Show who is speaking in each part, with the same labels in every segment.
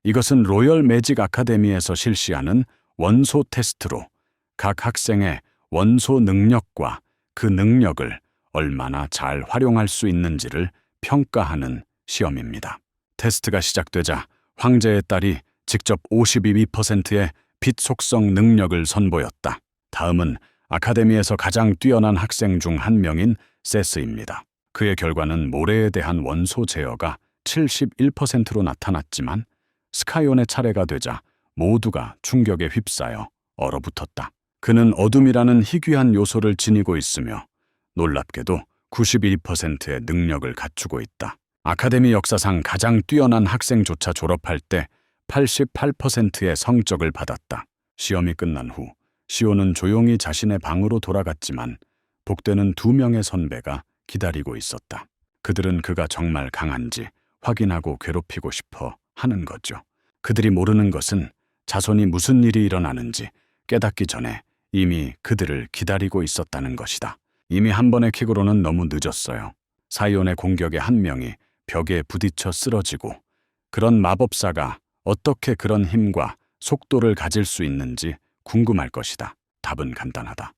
Speaker 1: 이것은 로열 매직 아카데미에서 실시하는 원소 테스트로 각 학생의 원소 능력과 그 능력을 얼마나 잘 활용할 수 있는지를 평가하는 시험입니다. 테스트가 시작되자 황제의 딸이 직접 52%의 빛 속성 능력을 선보였다. 다음은 아카데미에서 가장 뛰어난 학생 중 한 명인 세스입니다. 그의 결과는 모래에 대한 원소 제어가 71%로 나타났지만 스카이온의 차례가 되자 모두가 충격에 휩싸여 얼어붙었다. 그는 어둠이라는 희귀한 요소를 지니고 있으며 놀랍게도 92%의 능력을 갖추고 있다. 아카데미 역사상 가장 뛰어난 학생조차 졸업할 때 88%의 성적을 받았다. 시험이 끝난 후 시온은 조용히 자신의 방으로 돌아갔지만 복되는 2명의 선배가 기다리고 있었다. 그들은 그가 정말 강한지 확인하고 괴롭히고 싶어 하는 거죠. 그들이 모르는 것은 자손이 무슨 일이 일어나는지 깨닫기 전에 이미 그들을 기다리고 있었다는 것이다. 이미 한 번의 킥으로는 너무 늦었어요. 사이온의 공격에 한 명이 벽에 부딪혀 쓰러지고 그런 마법사가 어떻게 그런 힘과 속도를 가질 수 있는지 궁금할 것이다. 답은 간단하다.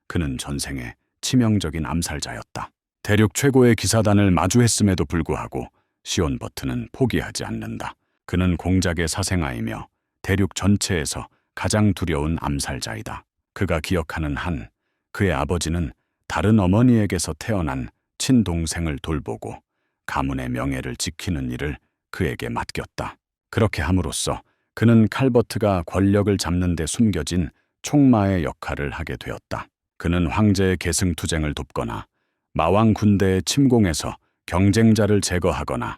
Speaker 1: 그는 전생에 치명적인 암살자였다. 대륙 최고의 기사단을 마주했음에도 불구하고 시온 버튼은 포기하지 않는다. 그는 공작의 사생아이며 대륙 전체에서 가장 두려운 암살자이다. 그가 기억하는 한 그의 아버지는 다른 어머니에게서 태어난 친동생을 돌보고 가문의 명예를 지키는 일을 그에게 맡겼다. 그렇게 함으로써 그는 칼버트가 권력을 잡는 데 숨겨진 촉마의 역할을 하게 되었다. 그는 황제의 계승투쟁을 돕거나 마왕 군대의 침공에서 경쟁자를 제거하거나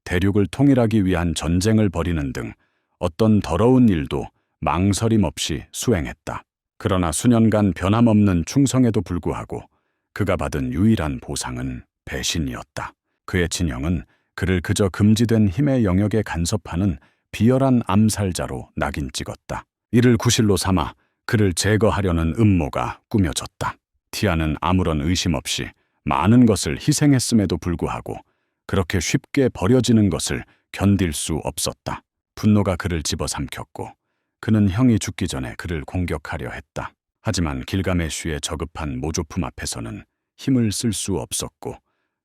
Speaker 1: 대륙을 통일하기 위한 전쟁을 벌이는 등 어떤 더러운 일도 망설임 없이 수행했다. 그러나 수년간 변함없는 충성에도 불구하고 그가 받은 유일한 보상은 배신이었다. 그의 진영은 그를 그저 금지된 힘의 영역에 간섭하는 비열한 암살자로 낙인 찍었다. 이를 구실로 삼아 그를 제거하려는 음모가 꾸며졌다. 티아는 아무런 의심 없이 많은 것을 희생했음에도 불구하고 그렇게 쉽게 버려지는 것을 견딜 수 없었다. 분노가 그를 집어삼켰고 그는 형이 죽기 전에 그를 공격하려 했다. 하지만 길가메쉬의 저급한 모조품 앞에서는 힘을 쓸 수 없었고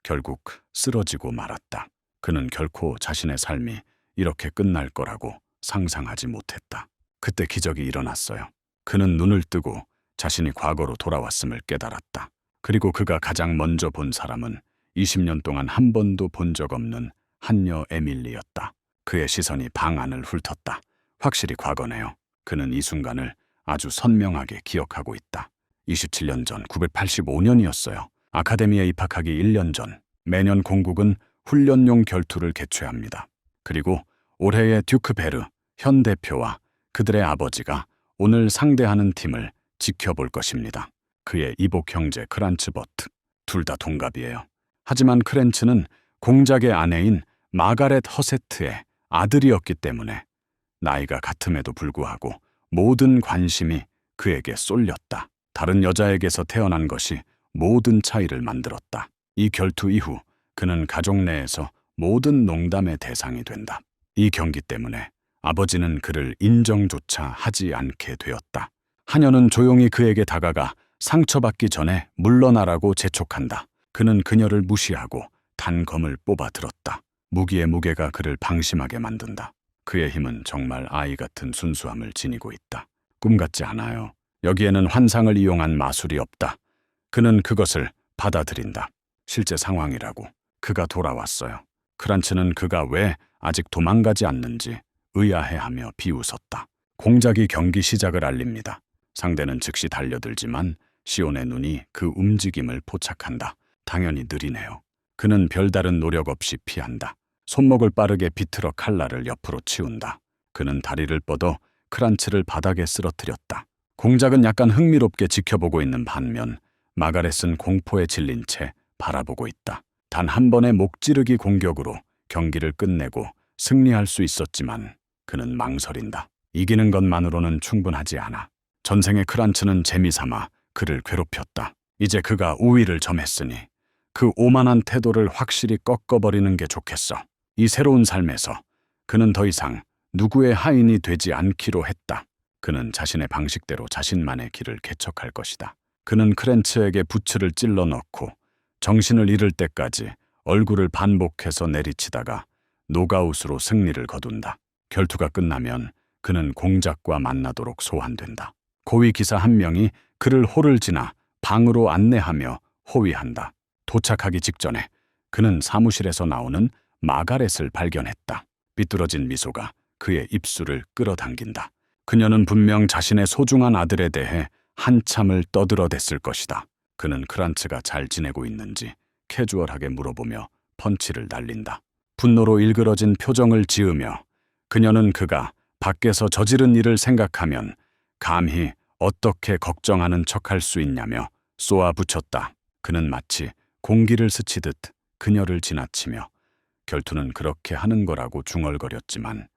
Speaker 1: 결국 쓰러지고 말았다. 그는 결코 자신의 삶이 이렇게 끝날 거라고 상상하지 못했다. 그때 기적이 일어났어요. 그는 눈을 뜨고 자신이 과거로 돌아왔음을 깨달았다. 그리고 그가 가장 먼저 본 사람은 20년 동안 한 번도 본 적 없는 한여 에밀리였다. 그의 시선이 방 안을 훑었다. 확실히 과거네요. 그는 이 순간을 아주 선명하게 기억하고 있다. 27년 전 985년이었어요. 아카데미에 입학하기 1년 전 매년 공국은 훈련용 결투를 개최합니다. 그리고 올해의 듀크 베르 현 대표와 그들의 아버지가 오늘 상대하는 팀을 지켜볼 것입니다. 그의 이복 형제 크란츠 버트, 둘 다 동갑이에요. 하지만 크렌츠는 공작의 아내인 마가렛 허세트의 아들이었기 때문에 나이가 같음에도 불구하고 모든 관심이 그에게 쏠렸다. 다른 여자에게서 태어난 것이 모든 차이를 만들었다. 이 결투 이후 그는 가족 내에서 모든 농담의 대상이 된다. 이 경기 때문에 아버지는 그를 인정조차 하지 않게 되었다. 하녀는 조용히 그에게 다가가 상처받기 전에 물러나라고 재촉한다. 그는 그녀를 무시하고 단검을 뽑아 들었다. 무기의 무게가 그를 방심하게 만든다. 그의 힘은 정말 아이 같은 순수함을 지니고 있다. 꿈 같지 않아요. 여기에는 환상을 이용한 마술이 없다. 그는 그것을 받아들인다. 실제 상황이라고. 그가 돌아왔어요. 크란츠는 그가 왜 아직 도망가지 않는지 의아해하며 비웃었다. 공작이 경기 시작을 알립니다. 상대는 즉시 달려들지만 시온의 눈이 그 움직임을 포착한다. 당연히 느리네요. 그는 별다른 노력 없이 피한다. 손목을 빠르게 비틀어 칼날을 옆으로 치운다. 그는 다리를 뻗어 크란츠를 바닥에 쓰러뜨렸다. 공작은 약간 흥미롭게 지켜보고 있는 반면 마가렛은 공포에 질린 채 바라보고 있다. 단 한 번의 목지르기 공격으로 경기를 끝내고 승리할 수 있었지만 그는 망설인다. 이기는 것만으로는 충분하지 않아. 전생의 크란츠는 재미삼아 그를 괴롭혔다. 이제 그가 우위를 점했으니 그 오만한 태도를 확실히 꺾어버리는 게 좋겠어. 이 새로운 삶에서 그는 더 이상 누구의 하인이 되지 않기로 했다. 그는 자신의 방식대로 자신만의 길을 개척할 것이다. 그는 크렌츠에게 부츠를 찔러 넣고 정신을 잃을 때까지 얼굴을 반복해서 내리치다가 노가웃으로 승리를 거둔다. 결투가 끝나면 그는 공작과 만나도록 소환된다. 고위 기사 한 명이 그를 홀을 지나 방으로 안내하며 호위한다. 도착하기 직전에 그는 사무실에서 나오는 마가렛을 발견했다. 삐뚤어진 미소가 그의 입술을 끌어당긴다. 그녀는 분명 자신의 소중한 아들에 대해 한참을 떠들어댔을 것이다. 그는 크란츠가 잘 지내고 있는지 캐주얼하게 물어보며 펀치를 날린다. 분노로 일그러진 표정을 지으며 그녀는 그가 밖에서 저지른 일을 생각하면 감히 어떻게 걱정하는 척할 수 있냐며 쏘아붙였다. 그는 마치 공기를 스치듯 그녀를 지나치며 결투는 그렇게 하는 거라고 중얼거렸지만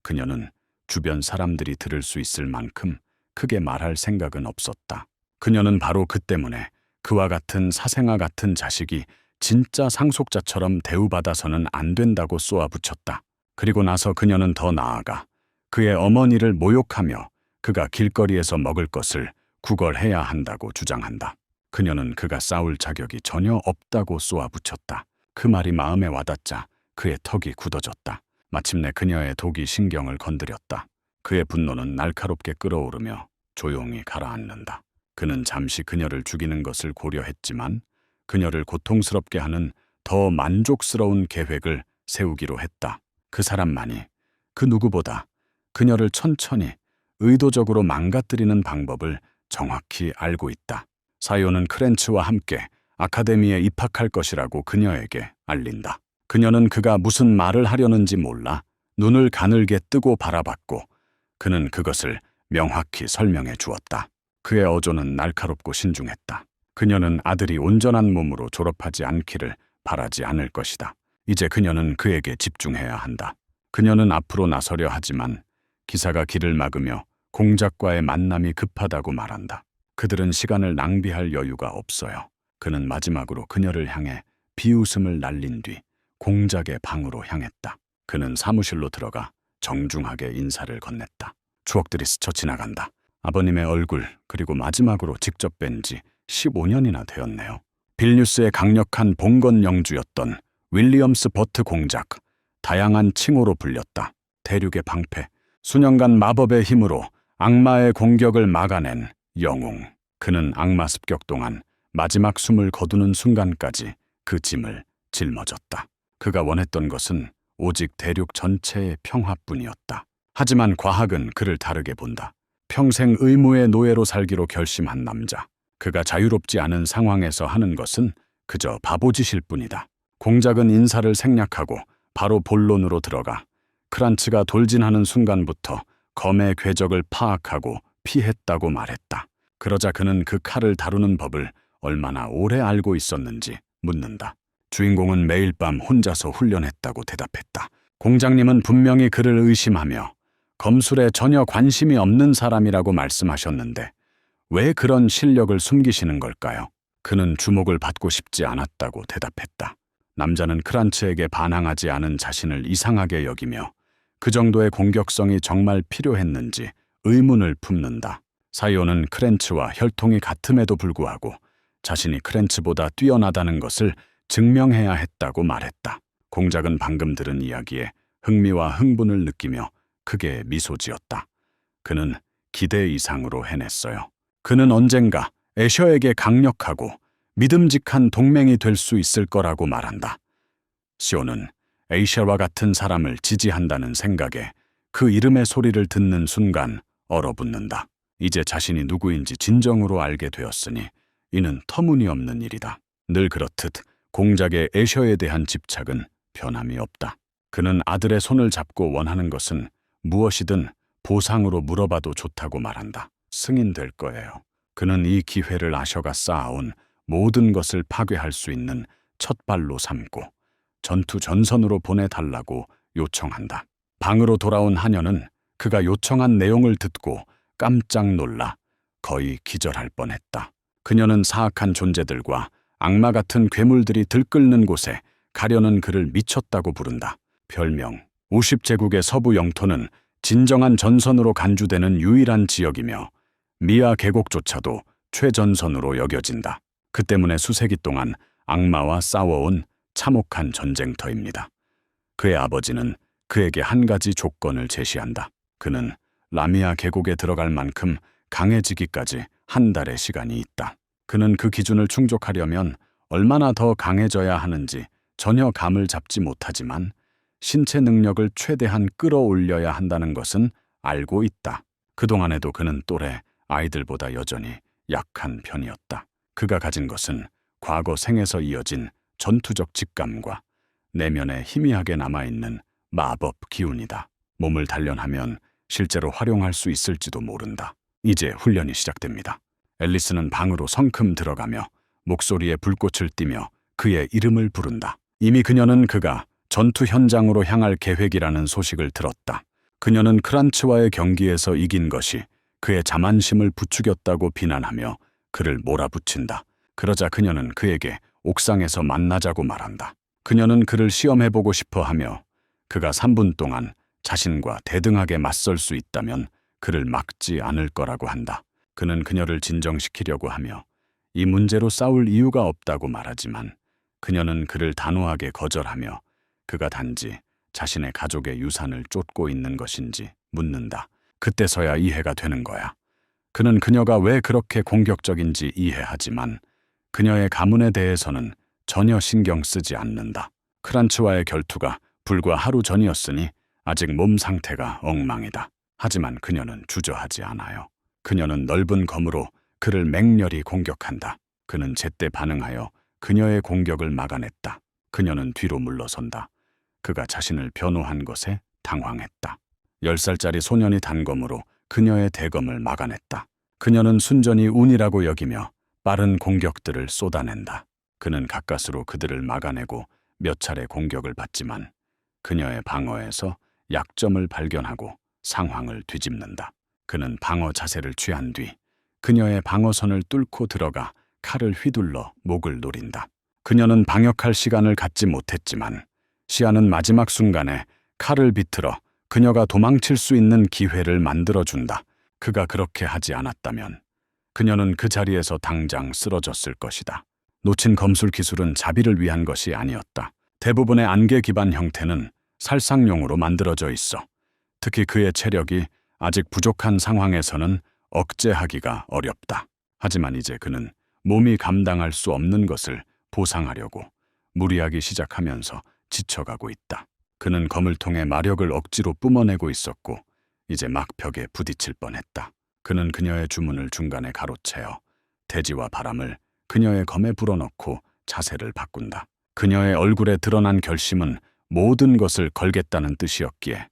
Speaker 1: 그녀는 주변 사람들이 들을 수 있을 만큼 크게 말할 생각은 없었다. 그녀는 바로 그 때문에 그와 같은 사생아 같은 자식이 진짜 상속자처럼 대우받아서는 안 된다고 쏘아붙였다. 그리고 나서 그녀는 더 나아가 그의 어머니를 모욕하며 그가 길거리에서 먹을 것을 구걸해야 한다고 주장한다. 그녀는 그가 싸울 자격이 전혀 없다고 쏘아붙였다. 그 말이 마음에 와닿자 그의 턱이 굳어졌다. 마침내 그녀의 독이 신경을 건드렸다. 그의 분노는 날카롭게 끓어오르며 조용히 가라앉는다. 그는 잠시 그녀를 죽이는 것을 고려했지만 그녀를 고통스럽게 하는 더 만족스러운 계획을 세우기로 했다. 그 사람만이 그 누구보다 그녀를 천천히 의도적으로 망가뜨리는 방법을 정확히 알고 있다. 사요는 크렌츠와 함께 아카데미에 입학할 것이라고 그녀에게 알린다. 그녀는 그가 무슨 말을 하려는지 몰라 눈을 가늘게 뜨고 바라봤고 그는 그것을 명확히 설명해 주었다. 그의 어조는 날카롭고 신중했다. 그녀는 아들이 온전한 몸으로 졸업하지 않기를 바라지 않을 것이다. 이제 그녀는 그에게 집중해야 한다. 그녀는 앞으로 나서려 하지만 기사가 길을 막으며 공작과의 만남이 급하다고 말한다. 그들은 시간을 낭비할 여유가 없어요. 그는 마지막으로 그녀를 향해 비웃음을 날린 뒤 공작의 방으로 향했다. 그는 사무실로 들어가 정중하게 인사를 건넸다. 추억들이 스쳐 지나간다. 아버님의 얼굴 그리고 마지막으로 직접 뵌 지 15년이나 되었네요. 빌뉴스의 강력한 봉건 영주였던 윌리엄스 버트 공작, 다양한 칭호로 불렸다. 대륙의 방패, 수년간 마법의 힘으로 악마의 공격을 막아낸 영웅. 그는 악마 습격 동안 마지막 숨을 거두는 순간까지 그 짐을 짊어졌다. 그가 원했던 것은 오직 대륙 전체의 평화뿐이었다. 하지만 과학은 그를 다르게 본다. 평생 의무의 노예로 살기로 결심한 남자. 그가 자유롭지 않은 상황에서 하는 것은 그저 바보짓일 뿐이다. 공작은 인사를 생략하고 바로 본론으로 들어가 크란츠가 돌진하는 순간부터 검의 궤적을 파악하고 피했다고 말했다. 그러자 그는 그 칼을 다루는 법을 얼마나 오래 알고 있었는지 묻는다. 주인공은 매일 밤 혼자서 훈련했다고 대답했다. 공장님은 분명히 그를 의심하며 검술에 전혀 관심이 없는 사람이라고 말씀하셨는데 왜 그런 실력을 숨기시는 걸까요? 그는 주목을 받고 싶지 않았다고 대답했다. 남자는 크란츠에게 반항하지 않은 자신을 이상하게 여기며 그 정도의 공격성이 정말 필요했는지 의문을 품는다. 사요는 크렌츠와 혈통이 같음에도 불구하고 자신이 크렌츠보다 뛰어나다는 것을 증명해야 했다고 말했다. 공작은 방금 들은 이야기에 흥미와 흥분을 느끼며 크게 미소 지었다. 그는 기대 이상으로 해냈어요. 그는 언젠가 애셔에게 강력하고 믿음직한 동맹이 될 수 있을 거라고 말한다. 시오는 에이샤와 같은 사람을 지지한다는 생각에 그 이름의 소리를 듣는 순간 얼어붙는다. 이제 자신이 누구인지 진정으로 알게 되었으니 이는 터무니없는 일이다. 늘 그렇듯 공작의 애셔에 대한 집착은 변함이 없다. 그는 아들의 손을 잡고 원하는 것은 무엇이든 보상으로 물어봐도 좋다고 말한다. 승인될 거예요. 그는 이 기회를 아셔가 쌓아온 모든 것을 파괴할 수 있는 첫 발로 삼고 전투 전선으로 보내달라고 요청한다. 방으로 돌아온 하녀는 그가 요청한 내용을 듣고 깜짝 놀라 거의 기절할 뻔했다. 그녀는 사악한 존재들과 악마 같은 괴물들이 들끓는 곳에 가려는 그를 미쳤다고 부른다. 별명 50제국의 서부 영토는 진정한 전선으로 간주되는 유일한 지역이며 미아 계곡조차도 최전선으로 여겨진다. 그 때문에 수세기 동안 악마와 싸워온 참혹한 전쟁터입니다. 그의 아버지는 그에게 한 가지 조건을 제시한다. 그는 라미아 계곡에 들어갈 만큼 강해지기까지 한 달의 시간이 있다. 그는 그 기준을 충족하려면 얼마나 더 강해져야 하는지 전혀 감을 잡지 못하지만 신체 능력을 최대한 끌어올려야 한다는 것은 알고 있다. 그동안에도 그는 또래 아이들보다 여전히 약한 편이었다. 그가 가진 것은 과거 생에서 이어진 전투적 직감과 내면에 희미하게 남아있는 마법 기운이다. 몸을 단련하면 실제로 활용할 수 있을지도 모른다. 이제 훈련이 시작됩니다. 앨리스는 방으로 성큼 들어가며 목소리에 불꽃을 띠며 그의 이름을 부른다. 이미 그녀는 그가 전투 현장으로 향할 계획이라는 소식을 들었다. 그녀는 크란츠와의 경기에서 이긴 것이 그의 자만심을 부추겼다고 비난하며 그를 몰아붙인다. 그러자 그녀는 그에게 옥상에서 만나자고 말한다. 그녀는 그를 시험해보고 싶어 하며 그가 3분 동안 자신과 대등하게 맞설 수 있다면 그를 막지 않을 거라고 한다. 그는 그녀를 진정시키려고 하며 이 문제로 싸울 이유가 없다고 말하지만 그녀는 그를 단호하게 거절하며 그가 단지 자신의 가족의 유산을 쫓고 있는 것인지 묻는다. 그때서야 이해가 되는 거야. 그는 그녀가 왜 그렇게 공격적인지 이해하지만 그녀의 가문에 대해서는 전혀 신경 쓰지 않는다. 크란츠와의 결투가 불과 하루 전이었으니 아직 몸 상태가 엉망이다. 하지만 그녀는 주저하지 않아요. 그녀는 넓은 검으로 그를 맹렬히 공격한다. 그는 제때 반응하여 그녀의 공격을 막아냈다. 그녀는 뒤로 물러선다. 그가 자신을 변호한 것에 당황했다. 10살짜리 소년이 단검으로 그녀의 대검을 막아냈다. 그녀는 순전히 운이라고 여기며 빠른 공격들을 쏟아낸다. 그는 가까스로 그들을 막아내고 몇 차례 공격을 받지만 그녀의 방어에서 약점을 발견하고 상황을 뒤집는다. 그는 방어 자세를 취한 뒤 그녀의 방어선을 뚫고 들어가 칼을 휘둘러 목을 노린다. 그녀는 방역할 시간을 갖지 못했지만 시아는 마지막 순간에 칼을 비틀어 그녀가 도망칠 수 있는 기회를 만들어준다. 그가 그렇게 하지 않았다면 그녀는 그 자리에서 당장 쓰러졌을 것이다. 놓친 검술 기술은 자비를 위한 것이 아니었다. 대부분의 안개 기반 형태는 살상용으로 만들어져 있어. 특히 그의 체력이 아직 부족한 상황에서는 억제하기가 어렵다. 하지만 이제 그는 몸이 감당할 수 없는 것을 보상하려고 무리하기 시작하면서 지쳐가고 있다. 그는 검을 통해 마력을 억지로 뿜어내고 있었고 이제 막 벽에 부딪힐 뻔했다. 그는 그녀의 주문을 중간에 가로채어 대지와 바람을 그녀의 검에 불어넣고 자세를 바꾼다. 그녀의 얼굴에 드러난 결심은 모든 것을 걸겠다는 뜻이었기에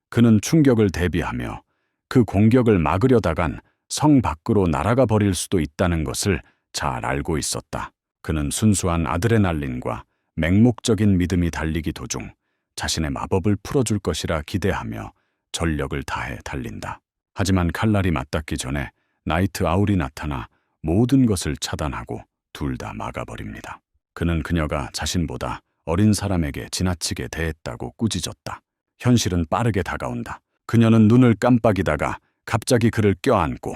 Speaker 1: 그는 충격을 대비하며 그 공격을 막으려다간 성 밖으로 날아가 버릴 수도 있다는 것을 잘 알고 있었다. 그는 순수한 아드레날린과 맹목적인 믿음이 달리기 도중 자신의 마법을 풀어줄 것이라 기대하며 전력을 다해 달린다. 하지만 칼날이 맞닿기 전에 나이트 아울이 나타나 모든 것을 차단하고 둘 다 막아버립니다. 그는 그녀가 자신보다 어린 사람에게 지나치게 대했다고 꾸짖었다. 현실은 빠르게 다가온다. 그녀는 눈을 깜빡이다가 갑자기 그를 껴안고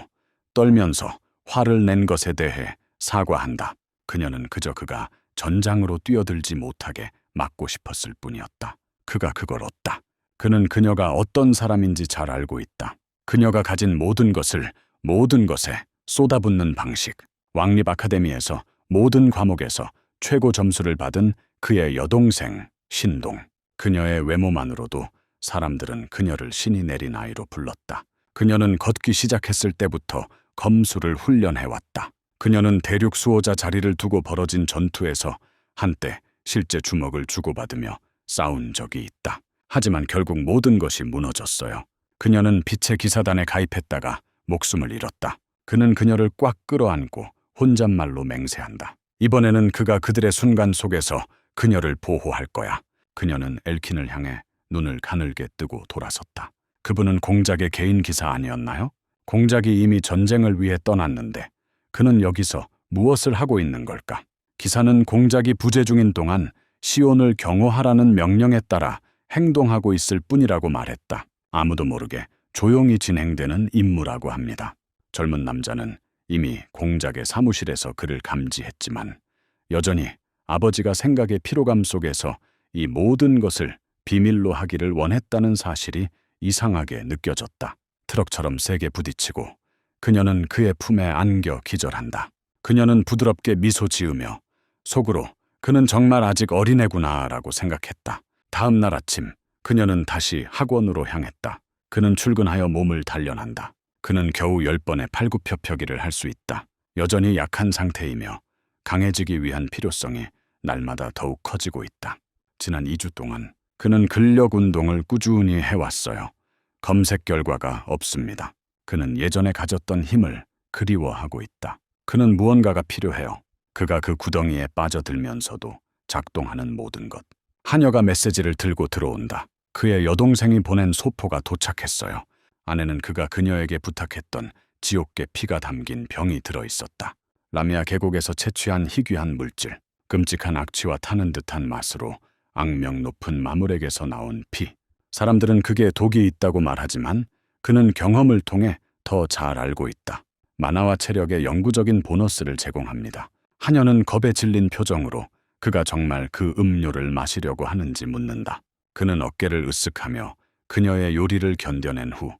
Speaker 1: 떨면서 화를 낸 것에 대해 사과한다. 그녀는 그저 그가 전장으로 뛰어들지 못하게 막고 싶었을 뿐이었다. 그가 그걸 얻다. 그는 그녀가 어떤 사람인지 잘 알고 있다. 그녀가 가진 모든 것을 모든 것에 쏟아붓는 방식. 왕립 아카데미에서 모든 과목에서 최고 점수를 받은 그의 여동생 신동. 그녀의 외모만으로도 사람들은 그녀를 신이 내린 아이로 불렀다. 그녀는 걷기 시작했을 때부터 검술을 훈련해왔다. 그녀는 대륙 수호자 자리를 두고 벌어진 전투에서 한때 실제 주먹을 주고받으며 싸운 적이 있다. 하지만 결국 모든 것이 무너졌어요. 그녀는 빛의 기사단에 가입했다가 목숨을 잃었다. 그는 그녀를 꽉 끌어안고 혼잣말로 맹세한다. 이번에는 그가 그들의 순간 속에서 그녀를 보호할 거야. 그녀는 엘킨을 향해 눈을 가늘게 뜨고 돌아섰다. 그분은 공작의 개인 기사 아니었나요? 공작이 이미 전쟁을 위해 떠났는데 그는 여기서 무엇을 하고 있는 걸까? 기사는 공작이 부재 중인 동안 시온을 경호하라는 명령에 따라 행동하고 있을 뿐이라고 말했다. 아무도 모르게 조용히 진행되는 임무라고 합니다. 젊은 남자는 이미 공작의 사무실에서 그를 감지했지만 여전히 아버지가 생각의 피로감 속에서 이 모든 것을 비밀로 하기를 원했다는 사실이 이상하게 느껴졌다. 트럭처럼 세게 부딪히고 그녀는 그의 품에 안겨 기절한다. 그녀는 부드럽게 미소 지으며 속으로 그는 정말 아직 어린애구나라고 생각했다. 다음 날 아침 그녀는 다시 학원으로 향했다. 그는 출근하여 몸을 단련한다. 그는 겨우 10번의 팔굽혀펴기를 할 수 있다. 여전히 약한 상태이며 강해지기 위한 필요성이 날마다 더욱 커지고 있다. 지난 2주 동안 그는 근력 운동을 꾸준히 해왔어요. 검색 결과가 없습니다. 그는 예전에 가졌던 힘을 그리워하고 있다. 그는 무언가가 필요해요. 그가 그 구덩이에 빠져들면서도 작동하는 모든 것. 하녀가 메시지를 들고 들어온다. 그의 여동생이 보낸 소포가 도착했어요. 안에는 그가 그녀에게 부탁했던 지옥계 피가 담긴 병이 들어있었다. 라미아 계곡에서 채취한 희귀한 물질, 끔찍한 악취와 타는 듯한 맛으로 악명 높은 마물에게서 나온 피. 사람들은 그게 독이 있다고 말하지만 그는 경험을 통해 더 잘 알고 있다. 만화와 체력에 영구적인 보너스를 제공합니다. 하녀는 겁에 질린 표정으로 그가 정말 그 음료를 마시려고 하는지 묻는다. 그는 어깨를 으쓱하며 그녀의 요리를 견뎌낸 후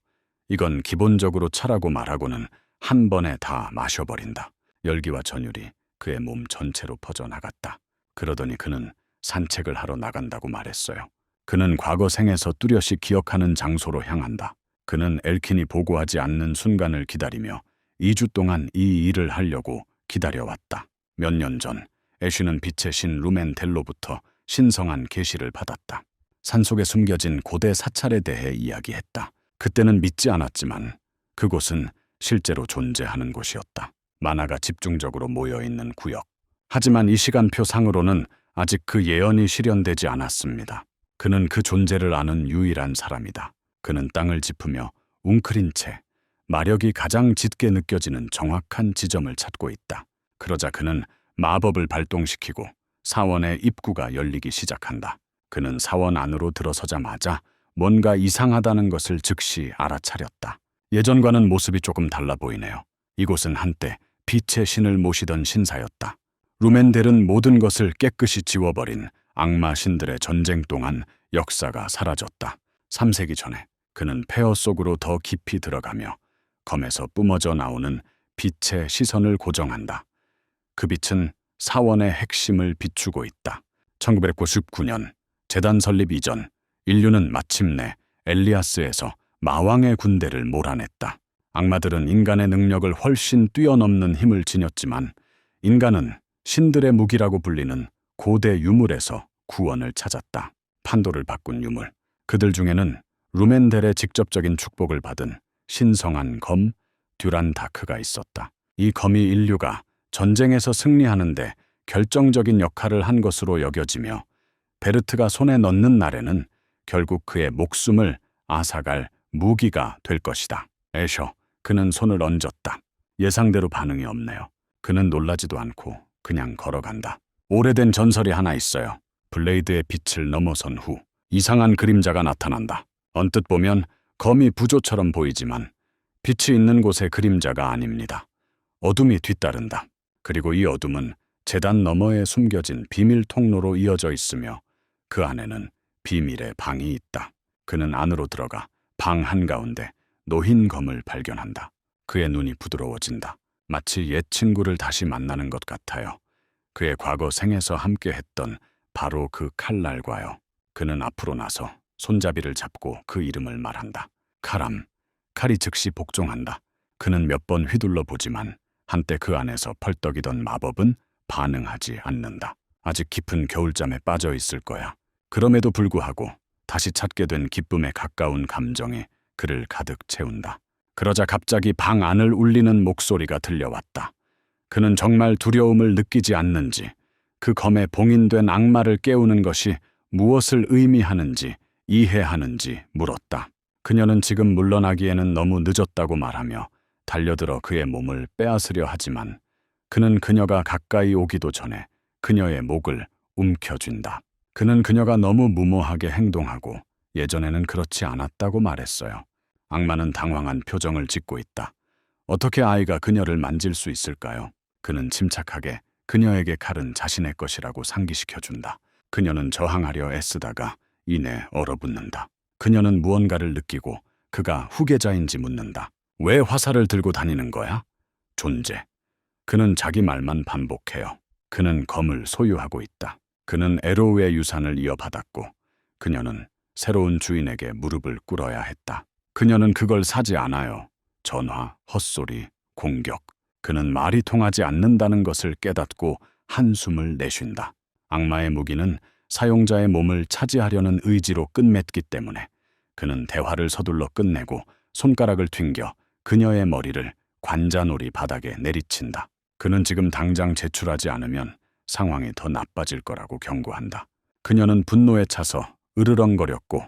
Speaker 1: 이건 기본적으로 차라고 말하고는 한 번에 다 마셔버린다. 열기와 전율이 그의 몸 전체로 퍼져나갔다. 그러더니 그는 산책을 하러 나간다고 말했어요. 그는 과거 생에서 뚜렷이 기억하는 장소로 향한다. 그는 엘킨이 보고하지 않는 순간을 기다리며 2주 동안 이 일을 하려고 기다려왔다. 몇 년 전 애쉬는 빛의 신 루멘델로부터 신성한 계시를 받았다. 산속에 숨겨진 고대 사찰에 대해 이야기했다. 그때는 믿지 않았지만 그곳은 실제로 존재하는 곳이었다. 만화가 집중적으로 모여있는 구역. 하지만 이 시간표 상으로는 아직 그 예언이 실현되지 않았습니다. 그는 그 존재를 아는 유일한 사람이다. 그는 땅을 짚으며 웅크린 채 마력이 가장 짙게 느껴지는 정확한 지점을 찾고 있다. 그러자 그는 마법을 발동시키고 사원의 입구가 열리기 시작한다. 그는 사원 안으로 들어서자마자 뭔가 이상하다는 것을 즉시 알아차렸다. 예전과는 모습이 조금 달라 보이네요. 이곳은 한때 빛의 신을 모시던 신사였다. 루멘델은 모든 것을 깨끗이 지워버린 악마 신들의 전쟁 동안 역사가 사라졌다. 3세기 전에 그는 폐허 속으로 더 깊이 들어가며 검에서 뿜어져 나오는 빛의 시선을 고정한다. 그 빛은 사원의 핵심을 비추고 있다. 1999년 재단 설립 이전 인류는 마침내 엘리아스에서 마왕의 군대를 몰아냈다. 악마들은 인간의 능력을 훨씬 뛰어넘는 힘을 지녔지만 인간은 신들의 무기라고 불리는 고대 유물에서 구원을 찾았다. 판도를 바꾼 유물. 그들 중에는 루멘델의 직접적인 축복을 받은 신성한 검 듀란다크가 있었다. 이 검이 인류가 전쟁에서 승리하는데 결정적인 역할을 한 것으로 여겨지며 베르트가 손에 넣는 날에는 결국 그의 목숨을 앗아갈 무기가 될 것이다. 애셔, 그는 손을 얹었다. 예상대로 반응이 없네요. 그는 놀라지도 않고 그냥 걸어간다. 오래된 전설이 하나 있어요. 블레이드의 빛을 넘어선 후 이상한 그림자가 나타난다. 언뜻 보면 검이 부조처럼 보이지만 빛이 있는 곳의 그림자가 아닙니다. 어둠이 뒤따른다. 그리고 이 어둠은 제단 너머에 숨겨진 비밀 통로로 이어져 있으며 그 안에는 비밀의 방이 있다. 그는 안으로 들어가 방 한가운데 노흰 검을 발견한다. 그의 눈이 부드러워진다. 마치 옛 친구를 다시 만나는 것 같아요. 그의 과거 생에서 함께 했던 바로 그 칼날과요. 그는 앞으로 나서 손잡이를 잡고 그 이름을 말한다. 카람. 칼이 즉시 복종한다. 그는 몇 번 휘둘러 보지만 한때 그 안에서 펄떡이던 마법은 반응하지 않는다. 아직 깊은 겨울잠에 빠져 있을 거야. 그럼에도 불구하고 다시 찾게 된 기쁨에 가까운 감정이 그를 가득 채운다. 그러자 갑자기 방 안을 울리는 목소리가 들려왔다. 그는 정말 두려움을 느끼지 않는지, 그 검에 봉인된 악마를 깨우는 것이 무엇을 의미하는지 이해하는지 물었다. 그녀는 지금 물러나기에는 너무 늦었다고 말하며 달려들어 그의 몸을 빼앗으려 하지만 그는 그녀가 가까이 오기도 전에 그녀의 목을 움켜쥔다. 그는 그녀가 너무 무모하게 행동하고 예전에는 그렇지 않았다고 말했어요. 악마는 당황한 표정을 짓고 있다. 어떻게 아이가 그녀를 만질 수 있을까요? 그는 침착하게 그녀에게 칼은 자신의 것이라고 상기시켜준다. 그녀는 저항하려 애쓰다가 이내 얼어붙는다. 그녀는 무언가를 느끼고 그가 후계자인지 묻는다. 왜 화살을 들고 다니는 거야? 존재. 그는 자기 말만 반복해요. 그는 검을 소유하고 있다. 그는 에로우의 유산을 이어받았고 그녀는 새로운 주인에게 무릎을 꿇어야 했다. 그녀는 그걸 사지 않아요. 전화, 헛소리, 공격. 그는 말이 통하지 않는다는 것을 깨닫고 한숨을 내쉰다. 악마의 무기는 사용자의 몸을 차지하려는 의지로 끝맺기 때문에 그는 대화를 서둘러 끝내고 손가락을 튕겨 그녀의 머리를 관자놀이 바닥에 내리친다. 그는 지금 당장 제출하지 않으면 상황이 더 나빠질 거라고 경고한다. 그녀는 분노에 차서 으르렁거렸고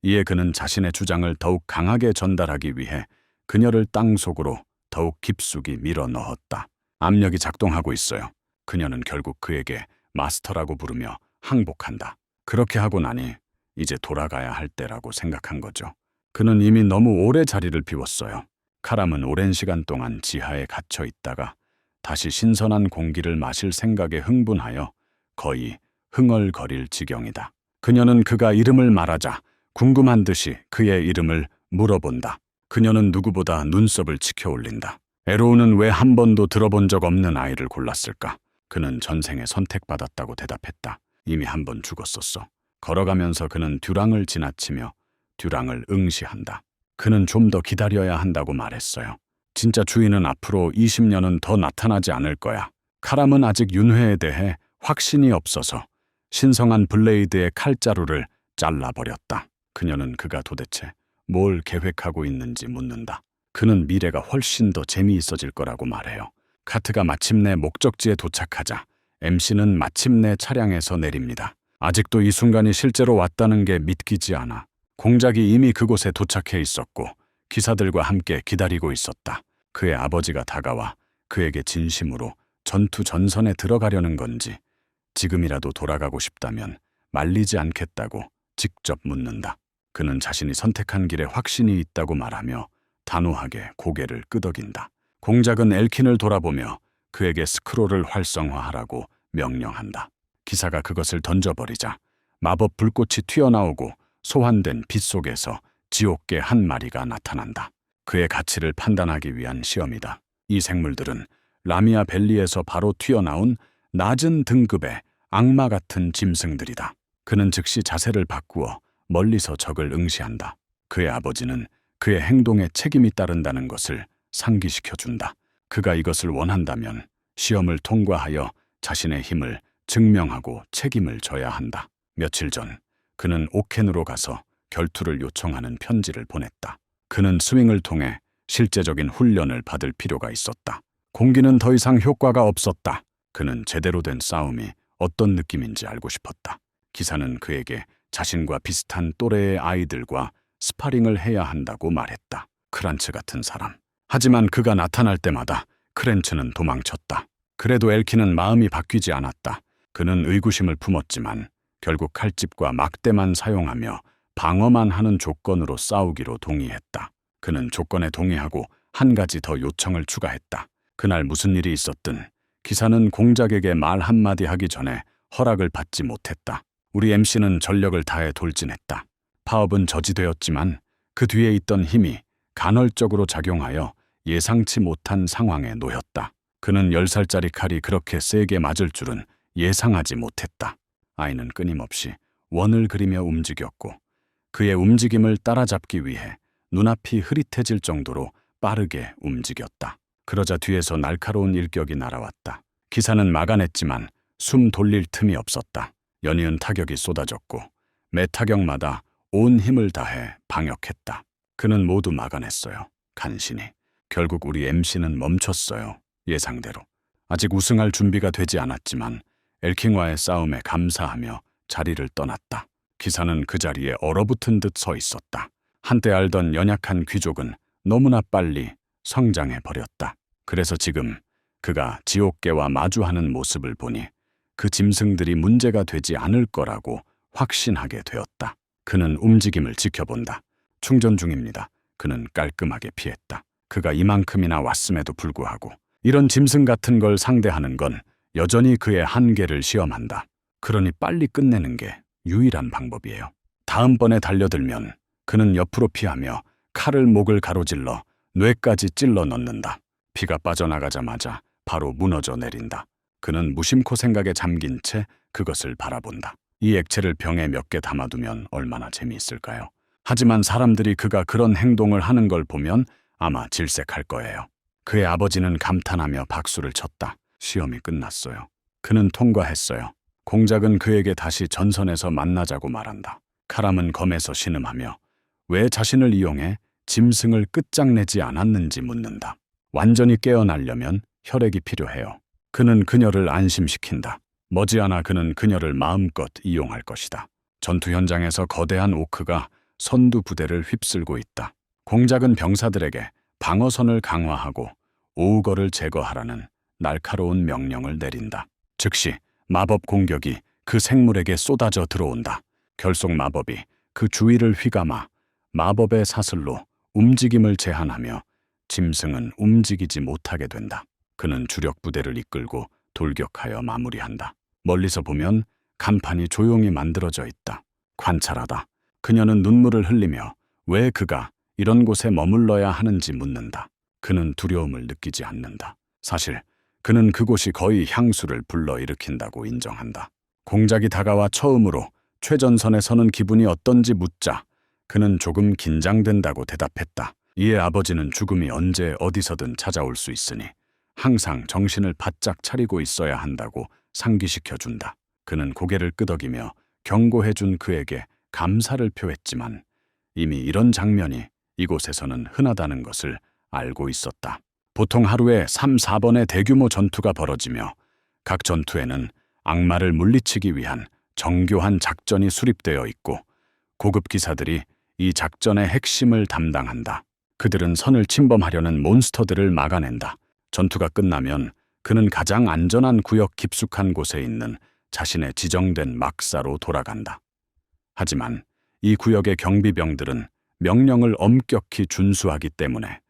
Speaker 1: 이에 그는 자신의 주장을 더욱 강하게 전달하기 위해 그녀를 땅속으로 더욱 깊숙이 밀어 넣었다. 압력이 작동하고 있어요. 그녀는 결국 그에게 마스터라고 부르며 항복한다. 그렇게 하고 나니 이제 돌아가야 할 때라고 생각한 거죠. 그는 이미 너무 오래 자리를 비웠어요. 카람은 오랜 시간 동안 지하에 갇혀 있다가 다시 신선한 공기를 마실 생각에 흥분하여 거의 흥얼거릴 지경이다. 그녀는 그가 이름을 말하자 궁금한 듯이 그의 이름을 물어본다. 그녀는 누구보다 눈썹을 치켜 올린다. 에로우는 왜 한 번도 들어본 적 없는 아이를 골랐을까? 그는 전생에 선택받았다고 대답했다. 이미 한 번 죽었었어. 걸어가면서 그는 듀랑을 지나치며 듀랑을 응시한다. 그는 좀 더 기다려야 한다고 말했어요. 진짜 주인은 앞으로 20년은 더 나타나지 않을 거야. 카람은 아직 윤회에 대해 확신이 없어서 신성한 블레이드의 칼자루를 잘라버렸다. 그녀는 그가 도대체 뭘 계획하고 있는지 묻는다. 그는 미래가 훨씬 더 재미있어질 거라고 말해요. 카트가 마침내 목적지에 도착하자 MC는 마침내 차량에서 내립니다. 아직도 이 순간이 실제로 왔다는 게 믿기지 않아. 공작이 이미 그곳에 도착해 있었고 기사들과 함께 기다리고 있었다. 그의 아버지가 다가와 그에게 진심으로 전투 전선에 들어가려는 건지 지금이라도 돌아가고 싶다면 말리지 않겠다고 직접 묻는다. 그는 자신이 선택한 길에 확신이 있다고 말하며 단호하게 고개를 끄덕인다. 공작은 엘킨을 돌아보며 그에게 스크롤을 활성화하라고 명령한다. 기사가 그것을 던져버리자 마법 불꽃이 튀어나오고 소환된 빛 속에서 지옥개 한 마리가 나타난다. 그의 가치를 판단하기 위한 시험이다. 이 생물들은 라미아 밸리에서 바로 튀어나온 낮은 등급의 악마 같은 짐승들이다. 그는 즉시 자세를 바꾸어 멀리서 적을 응시한다. 그의 아버지는 그의 행동에 책임이 따른다는 것을 상기시켜준다. 그가 이것을 원한다면 시험을 통과하여 자신의 힘을 증명하고 책임을 져야 한다. 며칠 전 그는 오켄으로 가서 결투를 요청하는 편지를 보냈다. 그는 스윙을 통해 실제적인 훈련을 받을 필요가 있었다. 공기는 더 이상 효과가 없었다. 그는 제대로 된 싸움이 어떤 느낌인지 알고 싶었다. 기사는 그에게 자신과 비슷한 또래의 아이들과 스파링을 해야 한다고 말했다. 크란츠 같은 사람. 하지만 그가 나타날 때마다 크렌츠는 도망쳤다. 그래도 엘킨은 마음이 바뀌지 않았다. 그는 의구심을 품었지만 결국 칼집과 막대만 사용하며 방어만 하는 조건으로 싸우기로 동의했다. 그는 조건에 동의하고 한 가지 더 요청을 추가했다. 그날 무슨 일이 있었든 기사는 공작에게 말 한마디 하기 전에 허락을 받지 못했다. 우리 MC는 전력을 다해 돌진했다. 파업은 저지되었지만 그 뒤에 있던 힘이 간헐적으로 작용하여 예상치 못한 상황에 놓였다. 그는 10살짜리 칼이 그렇게 세게 맞을 줄은 예상하지 못했다. 아이는 끊임없이 원을 그리며 움직였고 그의 움직임을 따라잡기 위해 눈앞이 흐릿해질 정도로 빠르게 움직였다. 그러자 뒤에서 날카로운 일격이 날아왔다. 기사는 막아냈지만 숨 돌릴 틈이 없었다. 연이은 타격이 쏟아졌고 매 타격마다 온 힘을 다해 방역했다. 그는 모두 막아냈어요. 간신히. 결국 우리 MC는 멈췄어요. 예상대로. 아직 우승할 준비가 되지 않았지만 엘킹과의 싸움에 감사하며 자리를 떠났다. 기사는 그 자리에 얼어붙은 듯 서 있었다. 한때 알던 연약한 귀족은 너무나 빨리 성장해버렸다. 그래서 지금 그가 지옥계와 마주하는 모습을 보니 그 짐승들이 문제가 되지 않을 거라고 확신하게 되었다. 그는 움직임을 지켜본다. 충전 중입니다. 그는 깔끔하게 피했다. 그가 이만큼이나 왔음에도 불구하고 이런 짐승 같은 걸 상대하는 건 여전히 그의 한계를 시험한다. 그러니 빨리 끝내는 게 유일한 방법이에요. 다음번에 달려들면 그는 옆으로 피하며 칼을 목을 가로질러 뇌까지 찔러 넣는다. 피가 빠져나가자마자 바로 무너져 내린다. 그는 무심코 생각에 잠긴 채 그것을 바라본다. 이 액체를 병에 몇 개 담아두면 얼마나 재미있을까요? 하지만 사람들이 그가 그런 행동을 하는 걸 보면 아마 질색할 거예요. 그의 아버지는 감탄하며 박수를 쳤다. 시험이 끝났어요. 그는 통과했어요. 공작은 그에게 다시 전선에서 만나자고 말한다. 카람은 검에서 신음하며 왜 자신을 이용해 짐승을 끝장내지 않았는지 묻는다. 완전히 깨어나려면 혈액이 필요해요. 그는 그녀를 안심시킨다. 머지않아 그는 그녀를 마음껏 이용할 것이다. 전투 현장에서 거대한 오크가 선두 부대를 휩쓸고 있다. 공작은 병사들에게 방어선을 강화하고 오우거를 제거하라는 날카로운 명령을 내린다. 즉시 마법 공격이 그 생물에게 쏟아져 들어온다. 결속 마법이 그 주위를 휘감아 마법의 사슬로 움직임을 제한하며 짐승은 움직이지 못하게 된다. 그는 주력 부대를 이끌고 돌격하여 마무리한다. 멀리서 보면 간판이 조용히 만들어져 있다. 관찰하다. 그녀는 눈물을 흘리며 왜 그가 이런 곳에 머물러야 하는지 묻는다. 그는 두려움을 느끼지 않는다. 사실 그는 그곳이 거의 향수를 불러일으킨다고 인정한다. 공작이 다가와 처음으로 최전선에 서는 기분이 어떤지 묻자 그는 조금 긴장된다고 대답했다. 이에 아버지는 죽음이 언제 어디서든 찾아올 수 있으니 항상 정신을 바짝 차리고 있어야 한다고 상기시켜준다. 그는 고개를 끄덕이며 경고해준 그에게 감사를 표했지만 이미 이런 장면이 이곳에서는 흔하다는 것을 알고 있었다. 보통 하루에 3, 4번의 대규모 전투가 벌어지며 각 전투에는 악마를 물리치기 위한 정교한 작전이 수립되어 있고 고급 기사들이 이 작전의 핵심을 담당한다. 그들은 선을 침범하려는 몬스터들을 막아낸다. 전투가 끝나면 그는 가장 안전한 구역 깊숙한 곳에 있는 자신의 지정된 막사로 돌아간다. 하지만 이 구역의 경비병들은 명령을 엄격히 준수하기 때문에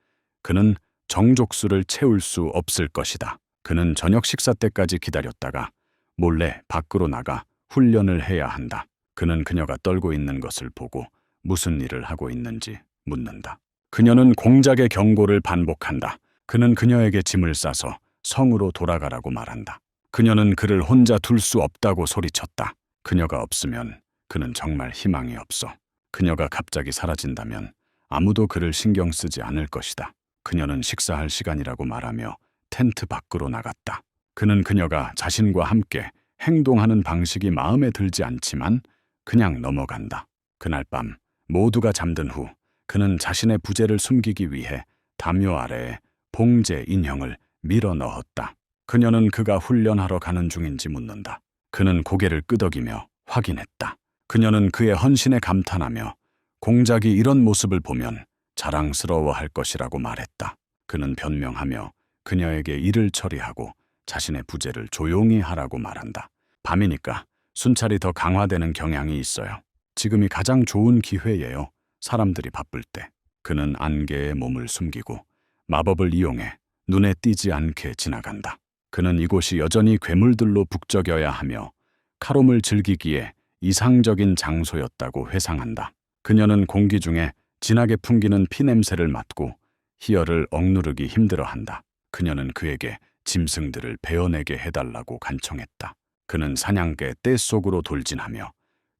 Speaker 1: 그는 정족수를 채울 수 없을 것이다. 그는 저녁 식사 때까지 기다렸다가 몰래 밖으로 나가 훈련을 해야 한다. 그는 그녀가 떨고 있는 것을 보고 무슨 일을 하고 있는지 묻는다. 그녀는 공작의 경고를 반복한다. 그는 그녀에게 짐을 싸서 성으로 돌아가라고 말한다. 그녀는 그를 혼자 둘 수 없다고 소리쳤다. 그녀가 없으면 그는 정말 희망이 없어. 그녀가 갑자기 사라진다면 아무도 그를 신경 쓰지 않을 것이다. 그녀는 식사할 시간이라고 말하며 텐트 밖으로 나갔다. 그는 그녀가 자신과 함께 행동하는 방식이 마음에 들지 않지만 그냥 넘어간다. 그날 밤 모두가 잠든 후 그는 자신의 부재를 숨기기 위해 담요 아래에 봉제 인형을 밀어 넣었다. 그녀는 그가 훈련하러 가는 중인지 묻는다. 그는 고개를 끄덕이며 확인했다. 그녀는 그의 헌신에 감탄하며 공작이 이런 모습을 보면 자랑스러워할 것이라고 말했다. 그는 변명하며 그녀에게 일을 처리하고 자신의 부재를 조용히 하라고 말한다. 밤이니까 순찰이 더 강화되는 경향이 있어요. 지금이 가장 좋은 기회예요. 사람들이 바쁠 때. 그는 안개에 몸을 숨기고 마법을 이용해 눈에 띄지 않게 지나간다. 그는 이곳이 여전히 괴물들로 북적여야 하며 카롬을 즐기기에 이상적인 장소였다고 회상한다. 그녀는 공기 중에 진하게 풍기는 피냄새를 맡고 희열을 억누르기 힘들어한다. 그녀는 그에게 짐승들을 베어내게 해달라고 간청했다. 그는 사냥개 떼 속으로 돌진하며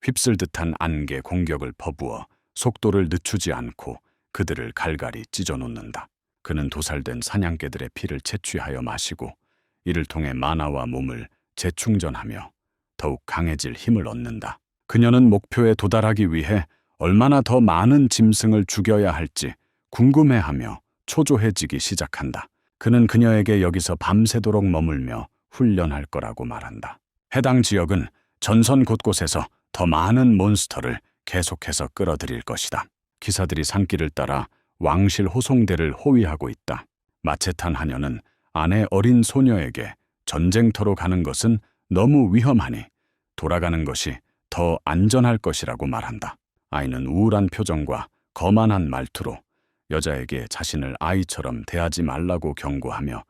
Speaker 1: 휩쓸 듯한 안개 공격을 퍼부어 속도를 늦추지 않고 그들을 갈갈이 찢어놓는다. 그는 도살된 사냥개들의 피를 채취하여 마시고 이를 통해 마나와 몸을 재충전하며 더욱 강해질 힘을 얻는다. 그녀는 목표에 도달하기 위해 얼마나 더 많은 짐승을 죽여야 할지 궁금해하며 초조해지기 시작한다. 그는 그녀에게 여기서 밤새도록 머물며 훈련할 거라고 말한다. 해당 지역은 전선 곳곳에서 더 많은 몬스터를 계속해서 끌어들일 것이다. 기사들이 산길을 따라 왕실 호송대를 호위하고 있다. 마체탄 하녀는 아내 어린 소녀에게 전쟁터로 가는 것은 너무 위험하니 돌아가는 것이 더 안전할 것이라고 말한다. 아이는 우울한 표정과 거만한 말투로 여자에게 자신을 아이처럼 대하지 말라고 경고하며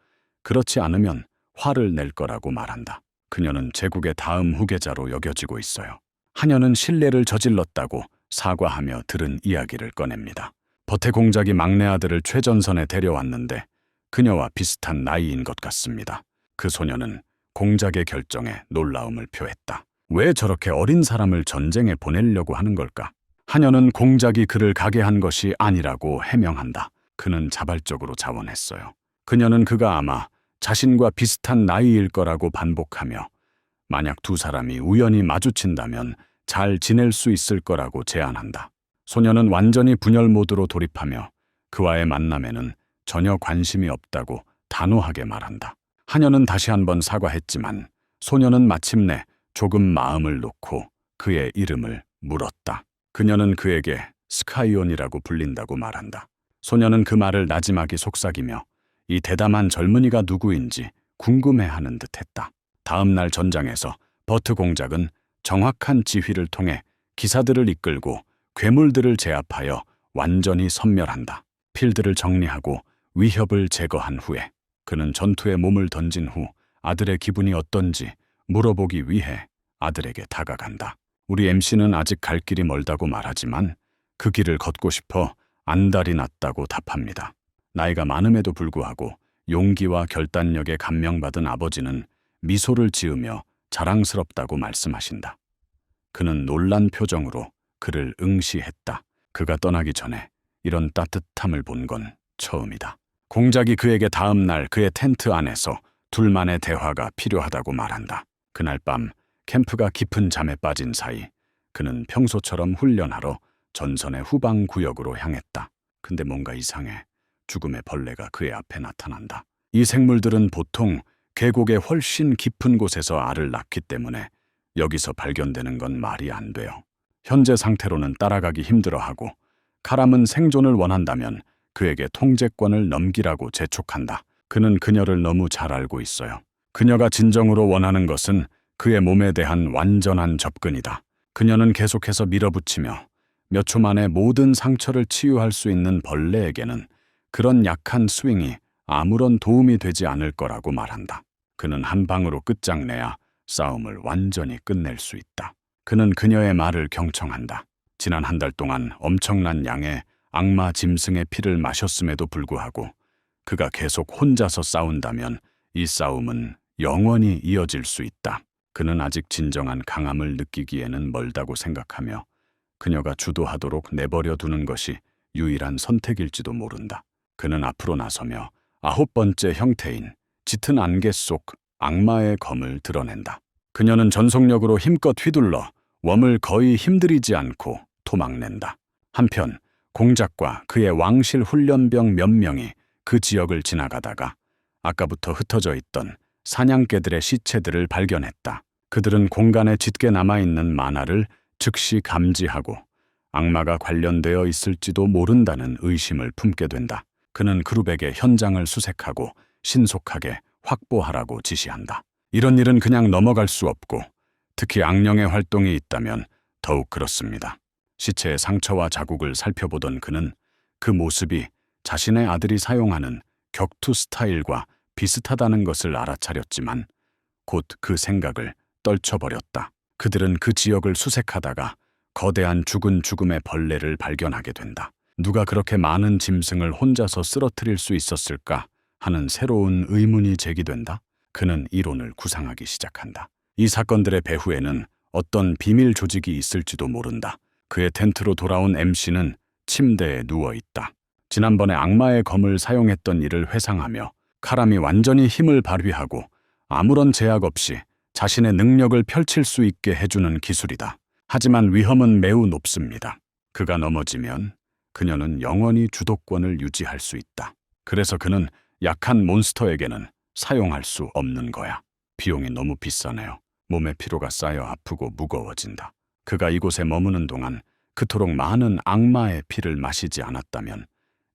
Speaker 1: 그렇지 않으면 화를 낼 거라고 말한다. 그녀는 제국의 다음 후계자로 여겨지고 있어요. 하녀는 신뢰를 저질렀다고 사과하며 들은 이야기를 꺼냅니다. 버테 공작이 막내 아들을 최전선에 데려왔는데 그녀와 비슷한 나이인 것 같습니다. 그 소녀는 공작의 결정에 놀라움을 표했다. 왜 저렇게 어린 사람을 전쟁에 보내려고 하는 걸까? 하녀는 공작이 그를 가게 한 것이 아니라고 해명한다. 그는 자발적으로 자원했어요. 그녀는 그가 아마 자신과 비슷한 나이일 거라고 반복하며 만약 두 사람이 우연히 마주친다면 잘 지낼 수 있을 거라고 제안한다. 소녀는 완전히 분열 모드로 돌입하며 그와의 만남에는 전혀 관심이 없다고 단호하게 말한다. 하녀는 다시 한번 사과했지만 소녀는 마침내 조금 마음을 놓고 그의 이름을 물었다. 그녀는 그에게 스카이온이라고 불린다고 말한다. 소녀는 그 말을 나지막이 속삭이며 이 대담한 젊은이가 누구인지 궁금해하는 듯했다. 다음 날 전장에서 버트 공작은 정확한 지휘를 통해 기사들을 이끌고 괴물들을 제압하여 완전히 섬멸한다. 필드를 정리하고 위협을 제거한 후에 그는 전투에 몸을 던진 후 아들의 기분이 어떤지 물어보기 위해 아들에게 다가간다. 우리 MC는 아직 갈 길이 멀다고 말하지만 그 길을 걷고 싶어 안달이 났다고 답합니다. 나이가 많음에도 불구하고 용기와 결단력에 감명받은 아버지는 미소를 지으며 자랑스럽다고 말씀하신다. 그는 놀란 표정으로 그를 응시했다. 그가 떠나기 전에 이런 따뜻함을 본 건 처음이다. 공작이 그에게 다음 날 그의 텐트 안에서 둘만의 대화가 필요하다고 말한다. 그날 밤 캠프가 깊은 잠에 빠진 사이 그는 평소처럼 훈련하러 전선의 후방 구역으로 향했다. 근데 뭔가 이상해. 죽음의 벌레가 그의 앞에 나타난다. 이 생물들은 보통 계곡의 훨씬 깊은 곳에서 알을 낳기 때문에 여기서 발견되는 건 말이 안 돼요. 현재 상태로는 따라가기 힘들어하고 카람은 생존을 원한다면 그에게 통제권을 넘기라고 재촉한다. 그는 그녀를 너무 잘 알고 있어요. 그녀가 진정으로 원하는 것은 그의 몸에 대한 완전한 접근이다. 그녀는 계속해서 밀어붙이며 몇 초 만에 모든 상처를 치유할 수 있는 벌레에게는 그런 약한 스윙이 아무런 도움이 되지 않을 거라고 말한다. 그는 한 방으로 끝장내야 싸움을 완전히 끝낼 수 있다. 그는 그녀의 말을 경청한다. 지난 한 달 동안 엄청난 양의 악마 짐승의 피를 마셨음에도 불구하고 그가 계속 혼자서 싸운다면 이 싸움은 영원히 이어질 수 있다. 그는 아직 진정한 강함을 느끼기에는 멀다고 생각하며 그녀가 주도하도록 내버려 두는 것이 유일한 선택일지도 모른다. 그는 앞으로 나서며 9번째 형태인 짙은 안개 속 악마의 검을 드러낸다. 그녀는 전속력으로 힘껏 휘둘러 웜을 거의 힘들이지 않고 토막낸다. 한편 공작과 그의 왕실 훈련병 몇 명이 그 지역을 지나가다가 아까부터 흩어져 있던 사냥개들의 시체들을 발견했다. 그들은 공간에 짙게 남아있는 만화를 즉시 감지하고 악마가 관련되어 있을지도 모른다는 의심을 품게 된다. 그는 그룹에게 현장을 수색하고 신속하게 확보하라고 지시한다. 이런 일은 그냥 넘어갈 수 없고 특히 악령의 활동이 있다면 더욱 그렇습니다. 시체의 상처와 자국을 살펴보던 그는 그 모습이 자신의 아들이 사용하는 격투 스타일과 비슷하다는 것을 알아차렸지만 곧 그 생각을 떨쳐버렸다. 그들은 그 지역을 수색하다가 거대한 죽은 죽음의 벌레를 발견하게 된다. 누가 그렇게 많은 짐승을 혼자서 쓰러뜨릴 수 있었을까 하는 새로운 의문이 제기된다. 그는 이론을 구상하기 시작한다. 이 사건들의 배후에는 어떤 비밀 조직이 있을지도 모른다. 그의 텐트로 돌아온 MC는 침대에 누워있다. 지난번에 악마의 검을 사용했던 일을 회상하며 카람이 완전히 힘을 발휘하고 아무런 제약 없이 자신의 능력을 펼칠 수 있게 해주는 기술이다. 하지만 위험은 매우 높습니다. 그가 넘어지면 그녀는 영원히 주도권을 유지할 수 있다. 그래서 그는 약한 몬스터에게는 사용할 수 없는 거야. 비용이 너무 비싸네요. 몸에 피로가 쌓여 아프고 무거워진다. 그가 이곳에 머무는 동안 그토록 많은 악마의 피를 마시지 않았다면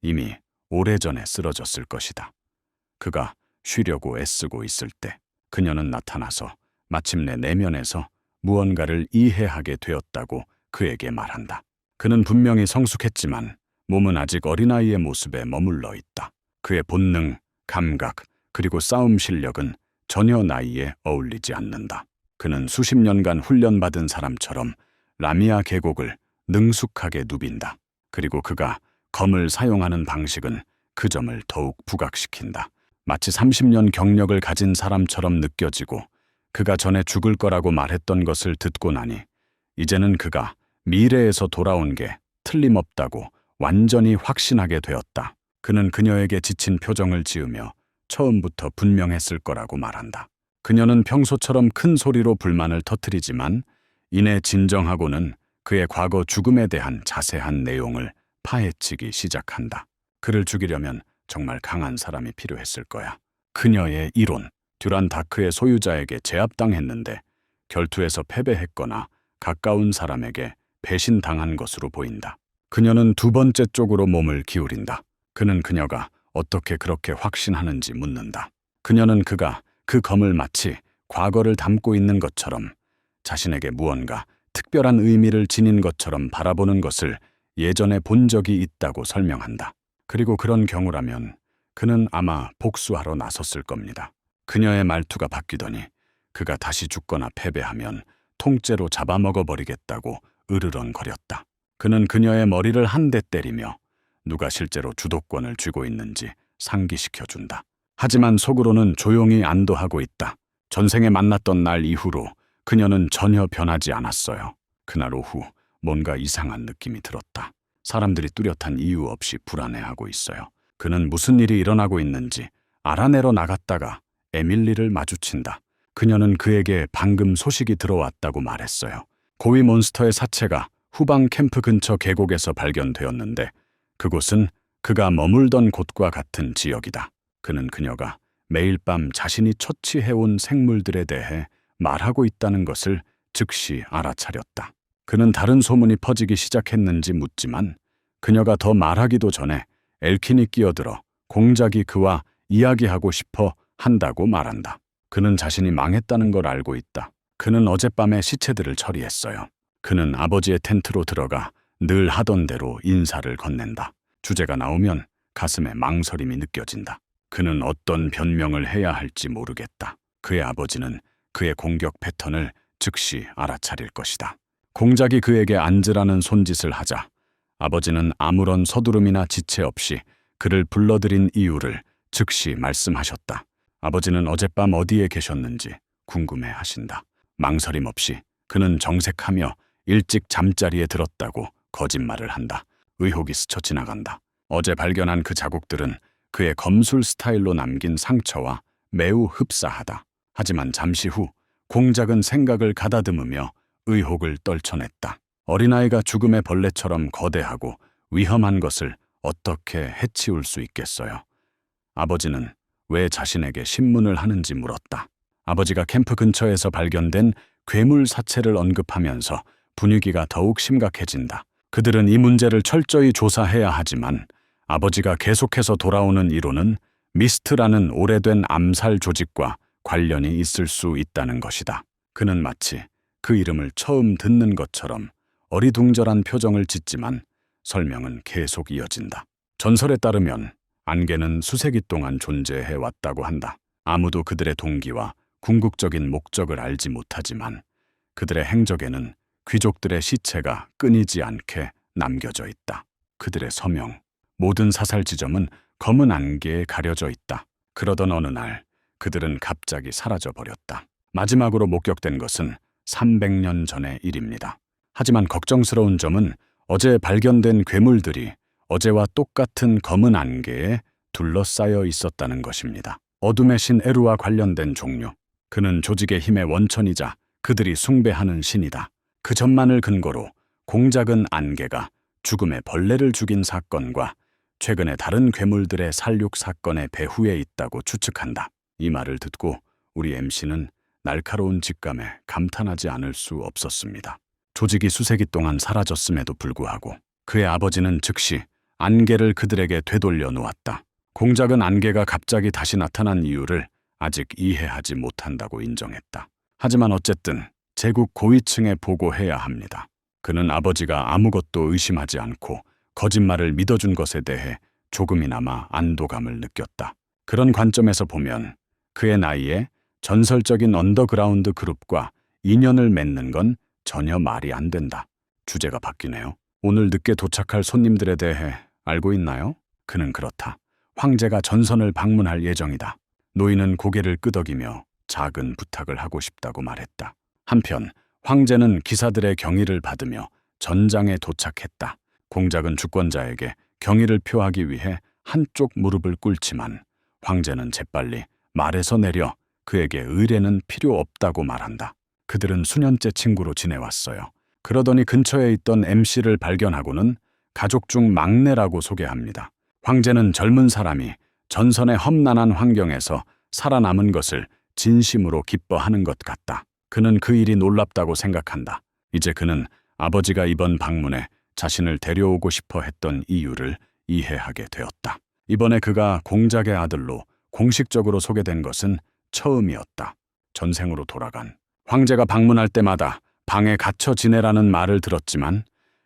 Speaker 1: 이미 오래전에 쓰러졌을 것이다. 그가 쉬려고 애쓰고 있을 때 그녀는 나타나서 마침내 내면에서 무언가를 이해하게 되었다고 그에게 말한다. 그는 분명히 성숙했지만 몸은 아직 어린아이의 모습에 머물러 있다. 그의 본능, 감각, 그리고 싸움 실력은 전혀 나이에 어울리지 않는다. 그는 수십 년간 훈련받은 사람처럼 라미아 계곡을 능숙하게 누빈다. 그리고 그가 검을 사용하는 방식은 그 점을 더욱 부각시킨다. 마치 30년 경력을 가진 사람처럼 느껴지고 그가 전에 죽을 거라고 말했던 것을 듣고 나니 이제는 그가 미래에서 돌아온 게 틀림없다고 완전히 확신하게 되었다. 그는 그녀에게 지친 표정을 지으며 처음부터 분명했을 거라고 말한다. 그녀는 평소처럼 큰 소리로 불만을 터뜨리지만 이내 진정하고는 그의 과거 죽음에 대한 자세한 내용을 파헤치기 시작한다. 그를 죽이려면 정말 강한 사람이 필요했을 거야. 그녀의 이론, 듀란 다크의 소유자에게 제압당했는데 결투에서 패배했거나 가까운 사람에게 배신당한 것으로 보인다. 그녀는 두 번째 쪽으로 몸을 기울인다. 그는 그녀가 어떻게 그렇게 확신하는지 묻는다. 그녀는 그가 그 검을 마치 과거를 담고 있는 것처럼 자신에게 무언가 특별한 의미를 지닌 것처럼 바라보는 것을 예전에 본 적이 있다고 설명한다. 그리고 그런 경우라면 그는 아마 복수하러 나섰을 겁니다. 그녀의 말투가 바뀌더니 그가 다시 죽거나 패배하면 통째로 잡아먹어버리겠다고 으르렁거렸다. 그는 그녀의 머리를 한 대 때리며 누가 실제로 주도권을 쥐고 있는지 상기시켜준다. 하지만 속으로는 조용히 안도하고 있다. 전생에 만났던 날 이후로 그녀는 전혀 변하지 않았어요. 그날 오후 뭔가 이상한 느낌이 들었다. 사람들이 뚜렷한 이유 없이 불안해하고 있어요. 그는 무슨 일이 일어나고 있는지 알아내러 나갔다가 에밀리를 마주친다. 그녀는 그에게 방금 소식이 들어왔다고 말했어요. 고위 몬스터의 사체가 후방 캠프 근처 계곡에서 발견되었는데 그곳은 그가 머물던 곳과 같은 지역이다. 그는 그녀가 매일 밤 자신이 처치해온 생물들에 대해 말하고 있다는 것을 즉시 알아차렸다. 그는 다른 소문이 퍼지기 시작했는지 묻지만 그녀가 더 말하기도 전에 엘킨이 끼어들어 공작이 그와 이야기하고 싶어 한다고 말한다. 그는 자신이 망했다는 걸 알고 있다. 그는 어젯밤에 시체들을 처리했어요. 그는 아버지의 텐트로 들어가 늘 하던 대로 인사를 건넨다. 주제가 나오면 가슴에 망설임이 느껴진다. 그는 어떤 변명을 해야 할지 모르겠다. 그의 아버지는 그의 공격 패턴을 즉시 알아차릴 것이다. 공작이 그에게 앉으라는 손짓을 하자 아버지는 아무런 서두름이나 지체 없이 그를 불러들인 이유를 즉시 말씀하셨다. 아버지는 어젯밤 어디에 계셨는지 궁금해하신다. 망설임 없이 그는 정색하며 일찍 잠자리에 들었다고 거짓말을 한다. 의혹이 스쳐 지나간다. 어제 발견한 그 자국들은 그의 검술 스타일로 남긴 상처와 매우 흡사하다. 하지만 잠시 후 공작은 생각을 가다듬으며 의혹을 떨쳐냈다. 어린아이가 죽음의 벌레처럼 거대하고 위험한 것을 어떻게 해치울 수 있겠어요? 아버지는 왜 자신에게 신문을 하는지 물었다. 아버지가 캠프 근처에서 발견된 괴물 사체를 언급하면서 분위기가 더욱 심각해진다. 그들은 이 문제를 철저히 조사해야 하지만 아버지가 계속해서 돌아오는 이론은 미스트라는 오래된 암살 조직과 관련이 있을 수 있다는 것이다. 그는 마치 그 이름을 처음 듣는 것처럼 어리둥절한 표정을 짓지만 설명은 계속 이어진다. 전설에 따르면 안개는 수세기 동안 존재해 왔다고 한다. 아무도 그들의 동기와 궁극적인 목적을 알지 못하지만 그들의 행적에는 귀족들의 시체가 끊이지 않게 남겨져 있다. 그들의 서명, 모든 사살 지점은 검은 안개에 가려져 있다. 그러던 어느 날 그들은 갑자기 사라져 버렸다. 마지막으로 목격된 것은 300년 전의 일입니다. 하지만 걱정스러운 점은 어제 발견된 괴물들이 어제와 똑같은 검은 안개에 둘러싸여 있었다는 것입니다. 어둠의 신 에루와 관련된 종류. 그는 조직의 힘의 원천이자 그들이 숭배하는 신이다. 그 점만을 근거로 공작은 안개가 죽음의 벌레를 죽인 사건과 최근에 다른 괴물들의 살육 사건의 배후에 있다고 추측한다. 이 말을 듣고 우리 MC는 날카로운 직감에 감탄하지 않을 수 없었습니다. 조직이 수세기 동안 사라졌음에도 불구하고 그의 아버지는 즉시 안개를 그들에게 되돌려 놓았다. 공작은 안개가 갑자기 다시 나타난 이유를 아직 이해하지 못한다고 인정했다. 하지만 어쨌든 제국 고위층에 보고해야 합니다. 그는 아버지가 아무것도 의심하지 않고 거짓말을 믿어준 것에 대해 조금이나마 안도감을 느꼈다. 그런 관점에서 보면 그의 나이에 전설적인 언더그라운드 그룹과 인연을 맺는 건 전혀 말이 안 된다. 주제가 바뀌네요. 오늘 늦게 도착할 손님들에 대해 알고 있나요? 그는 그렇다. 황제가 전선을 방문할 예정이다. 노인은 고개를 끄덕이며 작은 부탁을 하고 싶다고 말했다. 한편 황제는 기사들의 경의를 받으며 전장에 도착했다. 공작은 주권자에게 경의를 표하기 위해 한쪽 무릎을 꿇지만 황제는 재빨리 말에서 내려 그에게 의례는 필요 없다고 말한다. 그들은 수년째 친구로 지내왔어요. 그러더니 근처에 있던 MC를 발견하고는 가족 중 막내라고 소개합니다. 황제는 젊은 사람이 전선의 험난한 환경에서 살아남은 것을 진심으로 기뻐하는 것 같다. 그는 그 일이 놀랍다고 생각한다. 이제 그는 아버지가 이번 방문에 자신을 데려오고 싶어 했던 이유를 이해하게 되었다. 이번에 그가 공작의 아들로 공식적으로 소개된 것은 처음이었다. 전생으로 돌아간 황제가 방문할 때마다 방에 갇혀 지내라는 말을 들었지만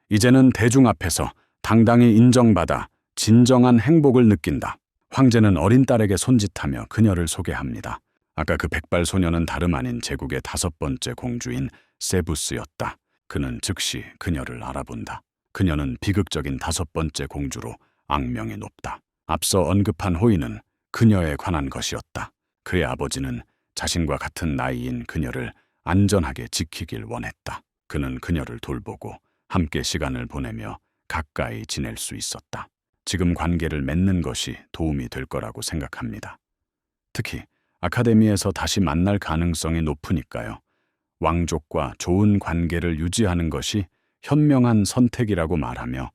Speaker 1: 이제는 대중 앞에서 당당히 인정받아 진정한 행복을 느낀다. 황제는 어린 딸에게 손짓하며 그녀를 소개합니다. 아까 그 백발 소녀는 다름 아닌 제국의 5번째 공주인 세부스였다. 그는 즉시 그녀를 알아본다. 그녀는 비극적인 5번째 공주로 악명이 높다. 앞서 언급한 호의는 그녀에 관한 것이었다. 그의 아버지는 자신과 같은 나이인 그녀를 안전하게 지키길 원했다. 그는 그녀를 돌보고 함께 시간을 보내며 가까이 지낼 수 있었다. 지금 관계를 맺는 것이 도움이 될 거라고 생각합니다. 특히 아카데미에서 다시 만날 가능성이 높으니까요. 왕족과 좋은 관계를 유지하는 것이 현명한 선택이라고 말하며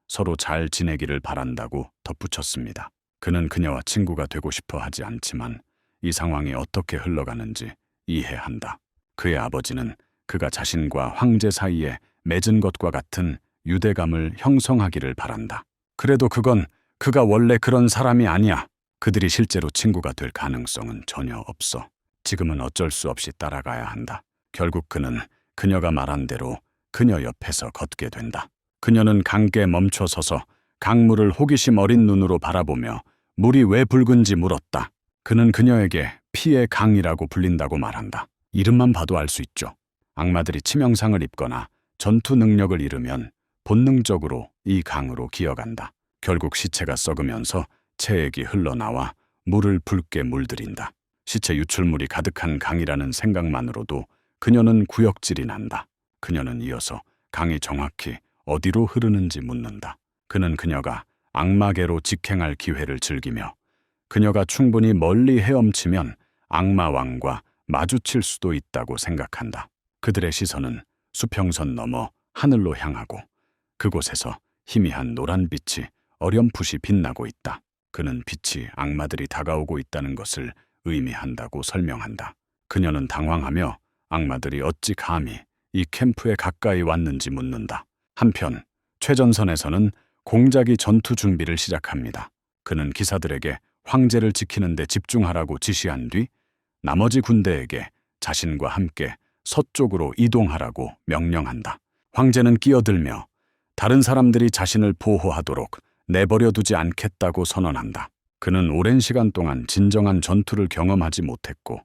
Speaker 1: 서로 잘 지내기를 바란다고 덧붙였습니다. 그는 그녀와 친구가 되고 싶어 하지 않지만 이 상황이 어떻게 흘러가는지 이해한다. 그의 아버지는 그가 자신과 황제 사이에 맺은 것과 같은 유대감을 형성하기를 바란다. 그래도 그건 그가 원래 그런 사람이 아니야. 그들이 실제로 친구가 될 가능성은 전혀 없어. 지금은 어쩔 수 없이 따라가야 한다. 결국 그는 그녀가 말한 대로 그녀 옆에서 걷게 된다. 그녀는 강가에 멈춰 서서 강물을 호기심 어린 눈으로 바라보며 물이 왜 붉은지 물었다. 그는 그녀에게 피의 강이라고 불린다고 말한다. 이름만 봐도 알 수 있죠. 악마들이 치명상을 입거나 전투 능력을 잃으면 본능적으로 이 강으로 기어간다. 결국 시체가 썩으면서 체액이 흘러나와 물을 붉게 물들인다. 시체 유출물이 가득한 강이라는 생각만으로도 그녀는 구역질이 난다. 그녀는 이어서 강이 정확히 어디로 흐르는지 묻는다. 그는 그녀가 악마계로 직행할 기회를 즐기며 그녀가 충분히 멀리 헤엄치면 악마왕과 마주칠 수도 있다고 생각한다. 그들의 시선은 수평선 넘어 하늘로 향하고 그곳에서 희미한 노란 빛이 어렴풋이 빛나고 있다. 그는 빛이 악마들이 다가오고 있다는 것을 의미한다고 설명한다. 그녀는 당황하며 악마들이 어찌 감히 이 캠프에 가까이 왔는지 묻는다. 한편 최전선에서는 공작이 전투 준비를 시작합니다. 그는 기사들에게 황제를 지키는 데 집중하라고 지시한 뒤 나머지 군대에게 자신과 함께 서쪽으로 이동하라고 명령한다. 황제는 끼어들며 다른 사람들이 자신을 보호하도록 내버려 두지 않겠다고 선언한다. 그는 오랜 시간 동안 진정한 전투를 경험하지 못했고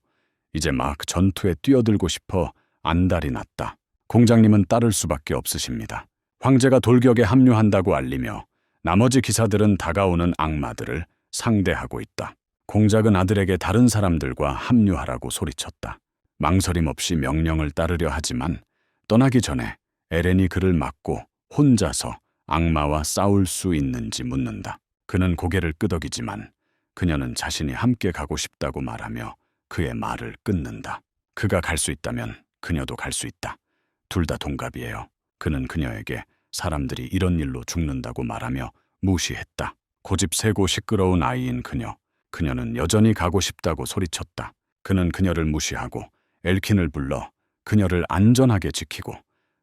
Speaker 1: 이제 막 전투에 뛰어들고 싶어 안달이 났다. 공장님은 따를 수밖에 없으십니다. 황제가 돌격에 합류한다고 알리며 나머지 기사들은 다가오는 악마들을 상대하고 있다. 공작은 아들에게 다른 사람들과 합류하라고 소리쳤다. 망설임 없이 명령을 따르려 하지만 떠나기 전에 에렌이 그를 막고 혼자서 악마와 싸울 수 있는지 묻는다. 그는 고개를 끄덕이지만 그녀는 자신이 함께 가고 싶다고 말하며 그의 말을 끊는다. 그가 갈 수 있다면 그녀도 갈 수 있다. 둘 다 동갑이에요. 그는 그녀에게 사람들이 이런 일로 죽는다고 말하며 무시했다. 고집 세고 시끄러운 아이인 그녀. 그녀는 여전히 가고 싶다고 소리쳤다. 그는 그녀를 무시하고 엘킨을 불러 그녀를 안전하게 지키고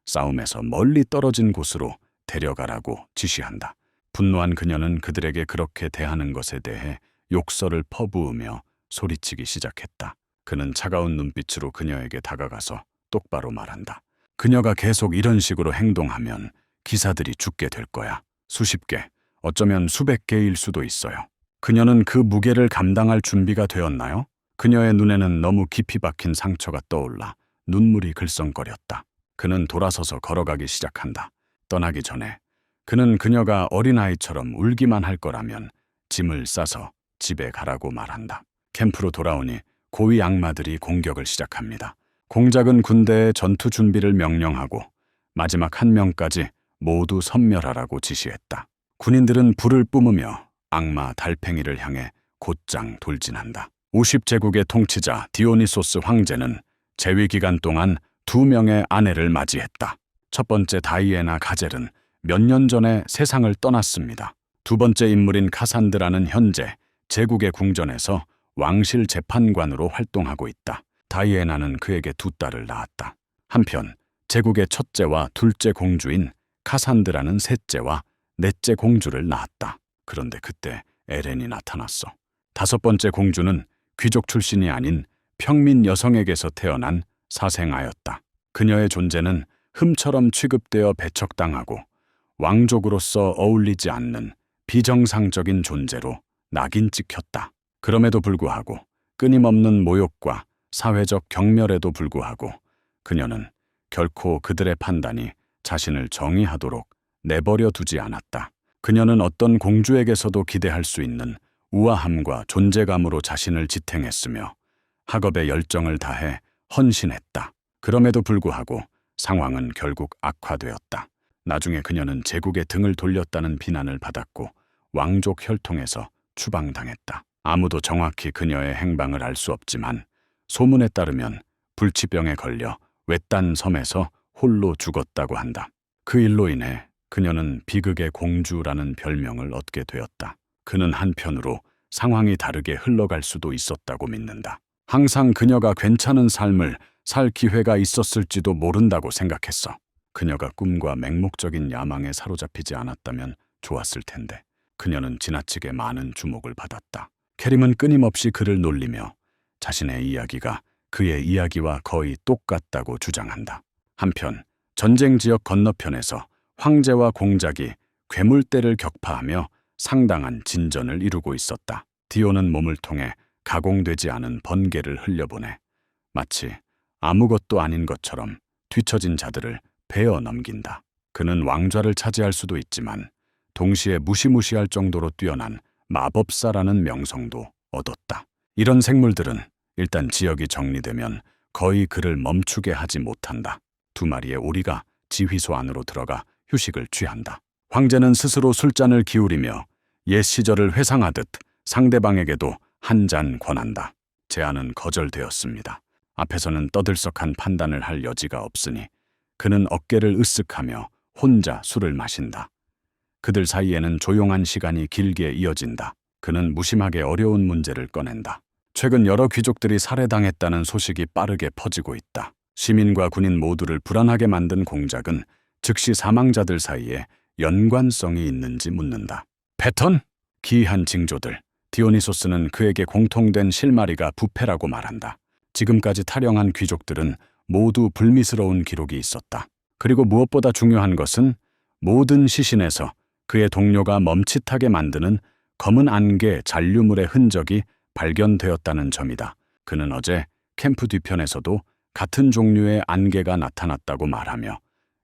Speaker 1: 싸움에서 멀리 떨어진 곳으로 데려가라고 지시한다. 분노한 그녀는 그들에게 그렇게 대하는 것에 대해 욕설을 퍼부으며 소리치기 시작했다. 그는 차가운 눈빛으로 그녀에게 다가가서 똑바로 말한다. 그녀가 계속 이런 식으로 행동하면 기사들이 죽게 될 거야. 수십 개, 어쩌면 수백 개일 수도 있어요. 그녀는 그 무게를 감당할 준비가 되었나요? 그녀의 눈에는 너무 깊이 박힌 상처가 떠올라 눈물이 글썽거렸다. 그는 돌아서서 걸어가기 시작한다. 떠나기 전에 그는 그녀가 어린아이처럼 울기만 할 거라면 짐을 싸서 집에 가라고 말한다. 캠프로 돌아오니 고위 악마들이 공격을 시작합니다. 공작은 군대에 전투 준비를 명령하고 마지막 한 명까지 모두 섬멸하라고 지시했다. 군인들은 불을 뿜으며 악마 달팽이를 향해 곧장 돌진한다. 50제국의 통치자 디오니소스 황제는 재위 기간 동안 2명의 아내를 맞이했다. 첫 번째 다이애나 가젤은 몇 년 전에 세상을 떠났습니다. 두 번째 인물인 카산드라는 현재 제국의 궁전에서 왕실 재판관으로 활동하고 있다. 다이애나는 그에게 2딸을 낳았다. 한편 제국의 첫째와 둘째 공주인 카산드라는 셋째와 넷째 공주를 낳았다. 그런데 그때 에렌이 나타났어. 5번째 공주는 귀족 출신이 아닌 평민 여성에게서 태어난 사생아였다. 그녀의 존재는 흠처럼 취급되어 배척당하고 왕족으로서 어울리지 않는 비정상적인 존재로 낙인 찍혔다. 그럼에도 불구하고 끊임없는 모욕과 사회적 경멸에도 불구하고 그녀는 결코 그들의 판단이 자신을 정의하도록 내버려 두지 않았다. 그녀는 어떤 공주에게서도 기대할 수 있는 우아함과 존재감으로 자신을 지탱했으며 학업에 열정을 다해 헌신했다. 그럼에도 불구하고 상황은 결국 악화되었다. 나중에 그녀는 제국의 등을 돌렸다는 비난을 받았고 왕족 혈통에서 추방당했다. 아무도 정확히 그녀의 행방을 알 수 없지만 소문에 따르면 불치병에 걸려 외딴 섬에서 홀로 죽었다고 한다. 그 일로 인해 그녀는 비극의 공주라는 별명을 얻게 되었다. 그는 한편으로 상황이 다르게 흘러갈 수도 있었다고 믿는다. 항상 그녀가 괜찮은 삶을 살 기회가 있었을지도 모른다고 생각했어. 그녀가 꿈과 맹목적인 야망에 사로잡히지 않았다면 좋았을 텐데 그녀는 지나치게 많은 주목을 받았다. 캐림은 끊임없이 그를 놀리며 자신의 이야기가 그의 이야기와 거의 똑같다고 주장한다. 한편 전쟁 지역 건너편에서 황제와 공작이 괴물떼를 격파하며 상당한 진전을 이루고 있었다. 디오는 몸을 통해 가공되지 않은 번개를 흘려보내 마치 아무것도 아닌 것처럼 뒤처진 자들을 베어 넘긴다. 그는 왕좌를 차지할 수도 있지만 동시에 무시무시할 정도로 뛰어난 마법사라는 명성도 얻었다. 이런 생물들은 일단 지역이 정리되면 거의 그를 멈추게 하지 못한다. 2마리의 오리가 지휘소 안으로 들어가 휴식을 취한다. 황제는 스스로 술잔을 기울이며 옛 시절을 회상하듯 상대방에게도 한 잔 권한다. 제안은 거절되었습니다. 앞에서는 떠들썩한 판단을 할 여지가 없으니 그는 어깨를 으쓱하며 혼자 술을 마신다. 그들 사이에는 조용한 시간이 길게 이어진다. 그는 무심하게 어려운 문제를 꺼낸다. 최근 여러 귀족들이 살해당했다는 소식이 빠르게 퍼지고 있다. 시민과 군인 모두를 불안하게 만든 공작은 즉시 사망자들 사이에 연관성이 있는지 묻는다. 패턴? 기이한 징조들. 디오니소스는 그에게 공통된 실마리가 부패라고 말한다. 지금까지 탈영한 귀족들은 모두 불미스러운 기록이 있었다. 그리고 무엇보다 중요한 것은 모든 시신에서 그의 동료가 멈칫하게 만드는 검은 안개 잔류물의 흔적이 발견되었다는 점이다. 그는 어제 캠프 뒤편에서도 같은 종류의 안개가 나타났다고 말하며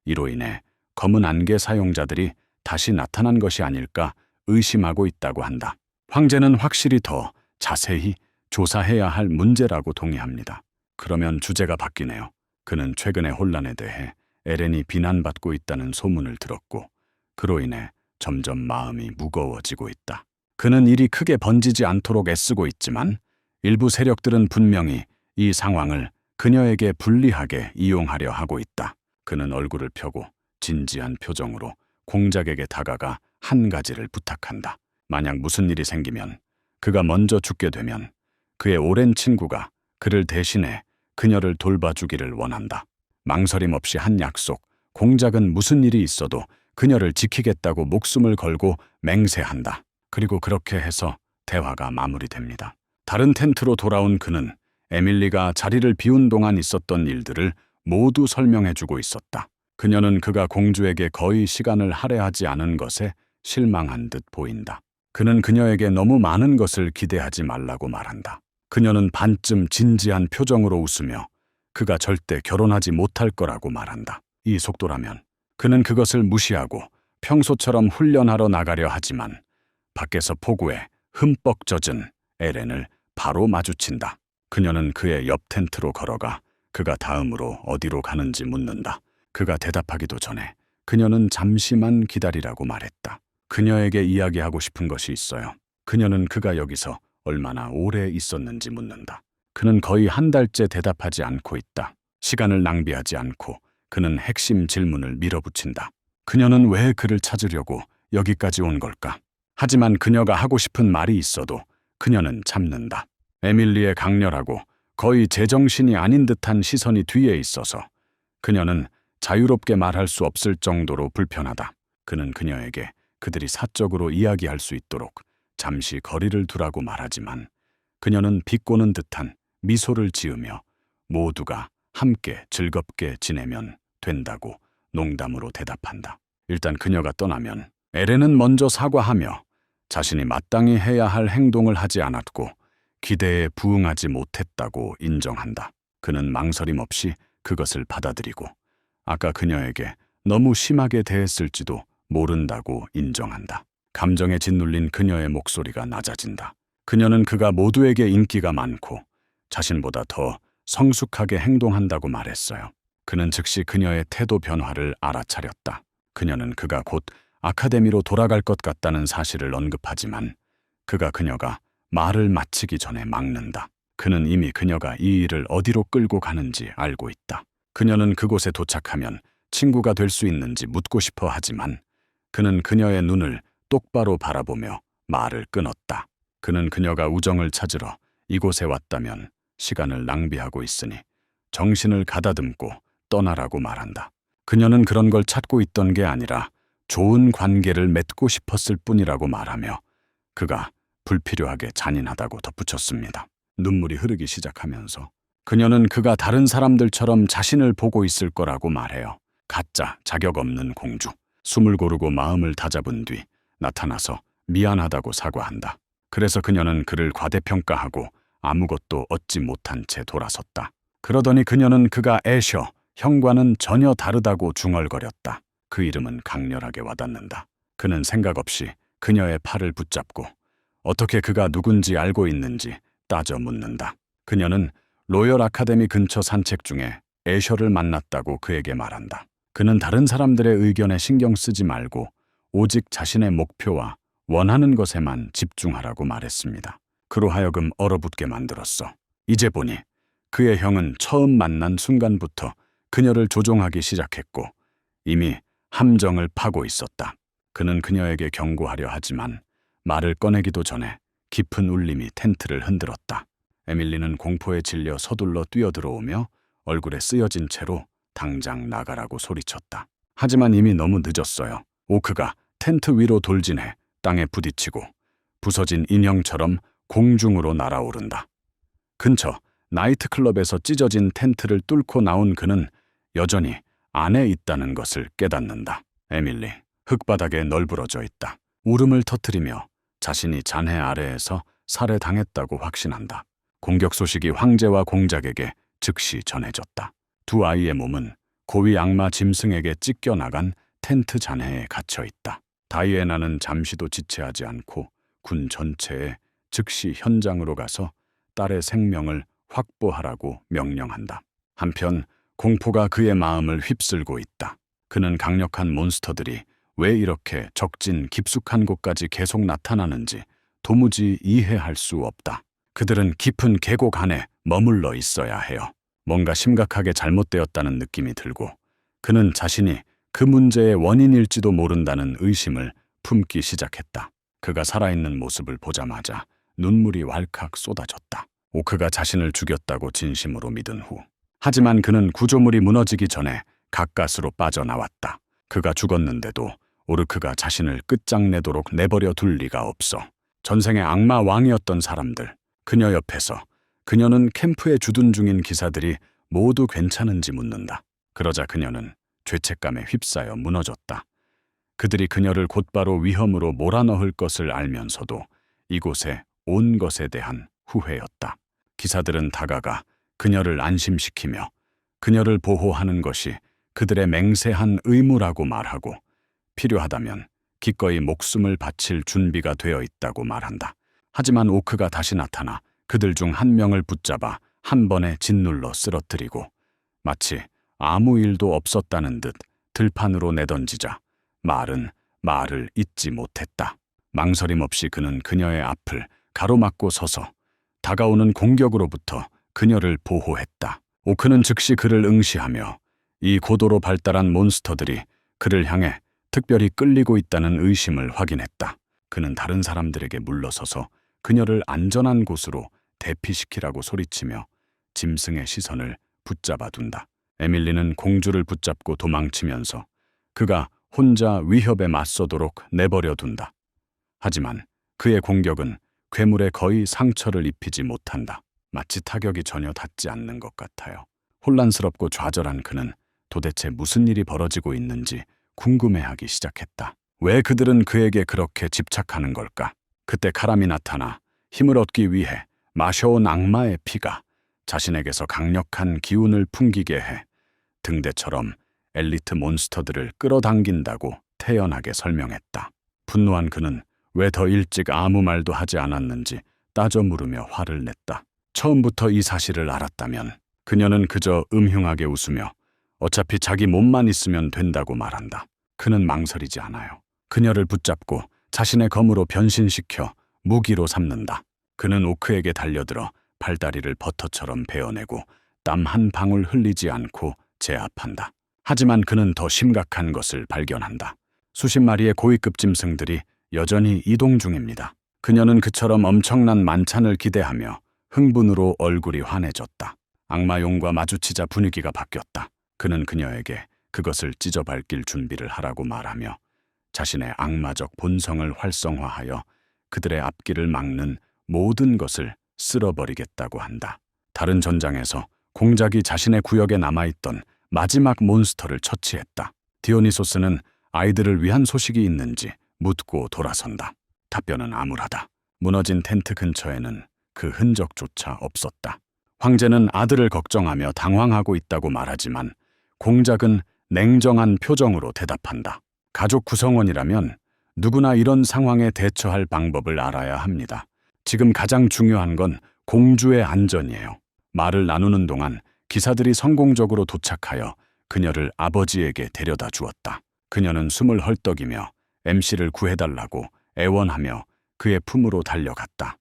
Speaker 1: 이로 인해 검은 안개 사용자들이 다시 나타난 것이 아닐까 의심하고 있다고 한다. 황제는 확실히 더 자세히 조사해야 할 문제라고 동의합니다. 그러면 주제가 바뀌네요. 그는 최근의 혼란에 대해 에렌이 비난받고 있다는 소문을 들었고 그로 인해 점점 마음이 무거워지고 있다. 그는 일이 크게 번지지 않도록 애쓰고 있지만 일부 세력들은 분명히 이 상황을 그녀에게 불리하게 이용하려 하고 있다. 그는 얼굴을 펴고 진지한 표정으로 공작에게 다가가 한 가지를 부탁한다. 만약 무슨 일이 생기면 그가 먼저 죽게 되면 그의 오랜 친구가 그를 대신해 그녀를 돌봐주기를 원한다. 망설임 없이 한 약속, 공작은 무슨 일이 있어도 그녀를 지키겠다고 목숨을 걸고 맹세한다. 그리고 그렇게 해서 대화가 마무리됩니다. 다른 텐트로 돌아온 그는 에밀리가 자리를 비운 동안 있었던 일들을 모두 설명해주고 있었다. 그녀는 그가 공주에게 거의 시간을 할애하지 않은 것에 실망한 듯 보인다. 그는 그녀에게 너무 많은 것을 기대하지 말라고 말한다. 그녀는 반쯤 진지한 표정으로 웃으며 그가 절대 결혼하지 못할 거라고 말한다. 이 속도라면 그는 그것을 무시하고 평소처럼 훈련하러 나가려 하지만 밖에서 폭우에 흠뻑 젖은 에렌을 바로 마주친다. 그녀는 그의 옆 텐트로 걸어가 그가 다음으로 어디로 가는지 묻는다. 그가 대답하기도 전에 그녀는 잠시만 기다리라고 말했다. 그녀에게 이야기하고 싶은 것이 있어요. 그녀는 그가 여기서 얼마나 오래 있었는지 묻는다. 그는 거의 한 달째 대답하지 않고 있다. 시간을 낭비하지 않고 그는 핵심 질문을 밀어붙인다. 그녀는 왜 그를 찾으려고 여기까지 온 걸까? 하지만 그녀가 하고 싶은 말이 있어도 그녀는 참는다. 에밀리의 강렬하고 거의 제정신이 아닌 듯한 시선이 뒤에 있어서 그녀는 자유롭게 말할 수 없을 정도로 불편하다. 그는 그녀에게 그들이 사적으로 이야기할 수 있도록 잠시 거리를 두라고 말하지만 그녀는 비꼬는 듯한 미소를 지으며 모두가 함께 즐겁게 지내면 된다고 농담으로 대답한다. 일단 그녀가 떠나면 에렌은 먼저 사과하며 자신이 마땅히 해야 할 행동을 하지 않았고 기대에 부응하지 못했다고 인정한다. 그는 망설임 없이 그것을 받아들이고 아까 그녀에게 너무 심하게 대했을지도 모른다고 인정한다. 감정에 짓눌린 그녀의 목소리가 낮아진다. 그녀는 그가 모두에게 인기가 많고 자신보다 더 성숙하게 행동한다고 말했어요. 그는 즉시 그녀의 태도 변화를 알아차렸다. 그녀는 그가 곧 아카데미로 돌아갈 것 같다는 사실을 언급하지만 그녀가 말을 마치기 전에 막는다. 그는 이미 그녀가 이 일을 어디로 끌고 가는지 알고 있다. 그녀는 그곳에 도착하면 친구가 될 수 있는지 묻고 싶어 하지만 그는 그녀의 눈을 똑바로 바라보며 말을 끊었다. 그는 그녀가 우정을 찾으러 이곳에 왔다면 시간을 낭비하고 있으니 정신을 가다듬고 떠나라고 말한다. 그녀는 그런 걸 찾고 있던 게 아니라 좋은 관계를 맺고 싶었을 뿐이라고 말하며 그가 불필요하게 잔인하다고 덧붙였습니다. 눈물이 흐르기 시작하면서 그녀는 그가 다른 사람들처럼 자신을 보고 있을 거라고 말해요. 가짜, 자격 없는 공주. 숨을 고르고 마음을 다잡은 뒤 나타나서 미안하다고 사과한다. 그래서 그녀는 그를 과대평가하고 아무것도 얻지 못한 채 돌아섰다. 그러더니 그녀는 그가 애셔, 형과는 전혀 다르다고 중얼거렸다. 그 이름은 강렬하게 와닿는다. 그는 생각 없이 그녀의 팔을 붙잡고 어떻게 그가 누군지 알고 있는지 따져 묻는다. 그녀는 로열 아카데미 근처 산책 중에 애셔를 만났다고 그에게 말한다. 그는 다른 사람들의 의견에 신경 쓰지 말고 오직 자신의 목표와 원하는 것에만 집중하라고 말했습니다. 그로 하여금 얼어붙게 만들었어. 이제 보니 그의 형은 처음 만난 순간부터 그녀를 조종하기 시작했고 이미 함정을 파고 있었다. 그는 그녀에게 경고하려 하지만 말을 꺼내기도 전에 깊은 울림이 텐트를 흔들었다. 에밀리는 공포에 질려 서둘러 뛰어들어오며 얼굴에 쓰여진 채로 당장 나가라고 소리쳤다. 하지만 이미 너무 늦었어요. 오크가 텐트 위로 돌진해 땅에 부딪히고 부서진 인형처럼 공중으로 날아오른다. 근처 나이트클럽에서 찢어진 텐트를 뚫고 나온 그는 여전히 안에 있다는 것을 깨닫는다. 에밀리, 흙바닥에 널브러져 있다. 울음을 터뜨리며 자신이 잔해 아래에서 살해당했다고 확신한다. 공격 소식이 황제와 공작에게 즉시 전해졌다. 두 아이의 몸은 고위 악마 짐승에게 찢겨나간 텐트 잔해에 갇혀 있다. 다이애나는 잠시도 지체하지 않고 군 전체에 즉시 현장으로 가서 딸의 생명을 확보하라고 명령한다. 한편 공포가 그의 마음을 휩쓸고 있다. 그는 강력한 몬스터들이 왜 이렇게 적진 깊숙한 곳까지 계속 나타나는지 도무지 이해할 수 없다. 그들은 깊은 계곡 안에 머물러 있어야 해요. 뭔가 심각하게 잘못되었다는 느낌이 들고 그는 자신이 그 문제의 원인일지도 모른다는 의심을 품기 시작했다. 그가 살아있는 모습을 보자마자 눈물이 왈칵 쏟아졌다. 오크가 자신을 죽였다고 진심으로 믿은 후. 하지만 그는 구조물이 무너지기 전에 가까스로 빠져나왔다. 그가 죽었는데도 오르크가 자신을 끝장내도록 내버려 둘 리가 없어. 전생의 악마 왕이었던 사람들, 그녀 옆에서 그녀는 캠프에 주둔 중인 기사들이 모두 괜찮은지 묻는다. 그러자 그녀는 죄책감에 휩싸여 무너졌다. 그들이 그녀를 곧바로 위험으로 몰아넣을 것을 알면서도 이곳에 온 것에 대한 후회였다. 기사들은 다가가 그녀를 안심시키며 그녀를 보호하는 것이 그들의 맹세한 의무라고 말하고 필요하다면 기꺼이 목숨을 바칠 준비가 되어 있다고 말한다. 하지만 오크가 다시 나타나 그들 중 한 명을 붙잡아 한 번에 짓눌러 쓰러뜨리고 마치 아무 일도 없었다는 듯 들판으로 내던지자 말은 말을 잇지 못했다. 망설임 없이 그는 그녀의 앞을 가로막고 서서 다가오는 공격으로부터 그녀를 보호했다. 오크는 즉시 그를 응시하며 이 고도로 발달한 몬스터들이 그를 향해 특별히 끌리고 있다는 의심을 확인했다. 그는 다른 사람들에게 물러서서 그녀를 안전한 곳으로 대피시키라고 소리치며 짐승의 시선을 붙잡아둔다. 에밀리는 공주를 붙잡고 도망치면서 그가 혼자 위협에 맞서도록 내버려둔다. 하지만 그의 공격은 괴물에 거의 상처를 입히지 못한다. 마치 타격이 전혀 닿지 않는 것 같아요. 혼란스럽고 좌절한 그는 도대체 무슨 일이 벌어지고 있는지 궁금해하기 시작했다. 왜 그들은 그에게 그렇게 집착하는 걸까? 그때 카람이 나타나 힘을 얻기 위해 마셔온 악마의 피가 자신에게서 강력한 기운을 풍기게 해 등대처럼 엘리트 몬스터들을 끌어당긴다고 태연하게 설명했다. 분노한 그는 왜 더 일찍 아무 말도 하지 않았는지 따져 물으며 화를 냈다. 처음부터 이 사실을 알았다면 그녀는 그저 음흉하게 웃으며 어차피 자기 몸만 있으면 된다고 말한다. 그는 망설이지 않아요. 그녀를 붙잡고 자신의 검으로 변신시켜 무기로 삼는다. 그는 오크에게 달려들어 팔다리를 버터처럼 베어내고 땀 한 방울 흘리지 않고 제압한다. 하지만 그는 더 심각한 것을 발견한다. 수십 마리의 고위급 짐승들이 여전히 이동 중입니다. 그녀는 그처럼 엄청난 만찬을 기대하며 흥분으로 얼굴이 환해졌다. 악마용과 마주치자 분위기가 바뀌었다. 그는 그녀에게 그것을 찢어밟길 준비를 하라고 말하며 자신의 악마적 본성을 활성화하여 그들의 앞길을 막는 모든 것을 쓸어버리겠다고 한다. 다른 전장에서 공작이 자신의 구역에 남아있던 마지막 몬스터를 처치했다. 디오니소스는 아이들을 위한 소식이 있는지 묻고 돌아선다. 답변은 암울하다. 무너진 텐트 근처에는 그 흔적조차 없었다. 황제는 아들을 걱정하며 당황하고 있다고 말하지만 공작은 냉정한 표정으로 대답한다. 가족 구성원이라면 누구나 이런 상황에 대처할 방법을 알아야 합니다. 지금 가장 중요한 건 공주의 안전이에요. 말을 나누는 동안 기사들이 성공적으로 도착하여 그녀를 아버지에게 데려다 주었다. 그녀는 숨을 헐떡이며 MC를 구해달라고 애원하며 그의 품으로 달려갔다.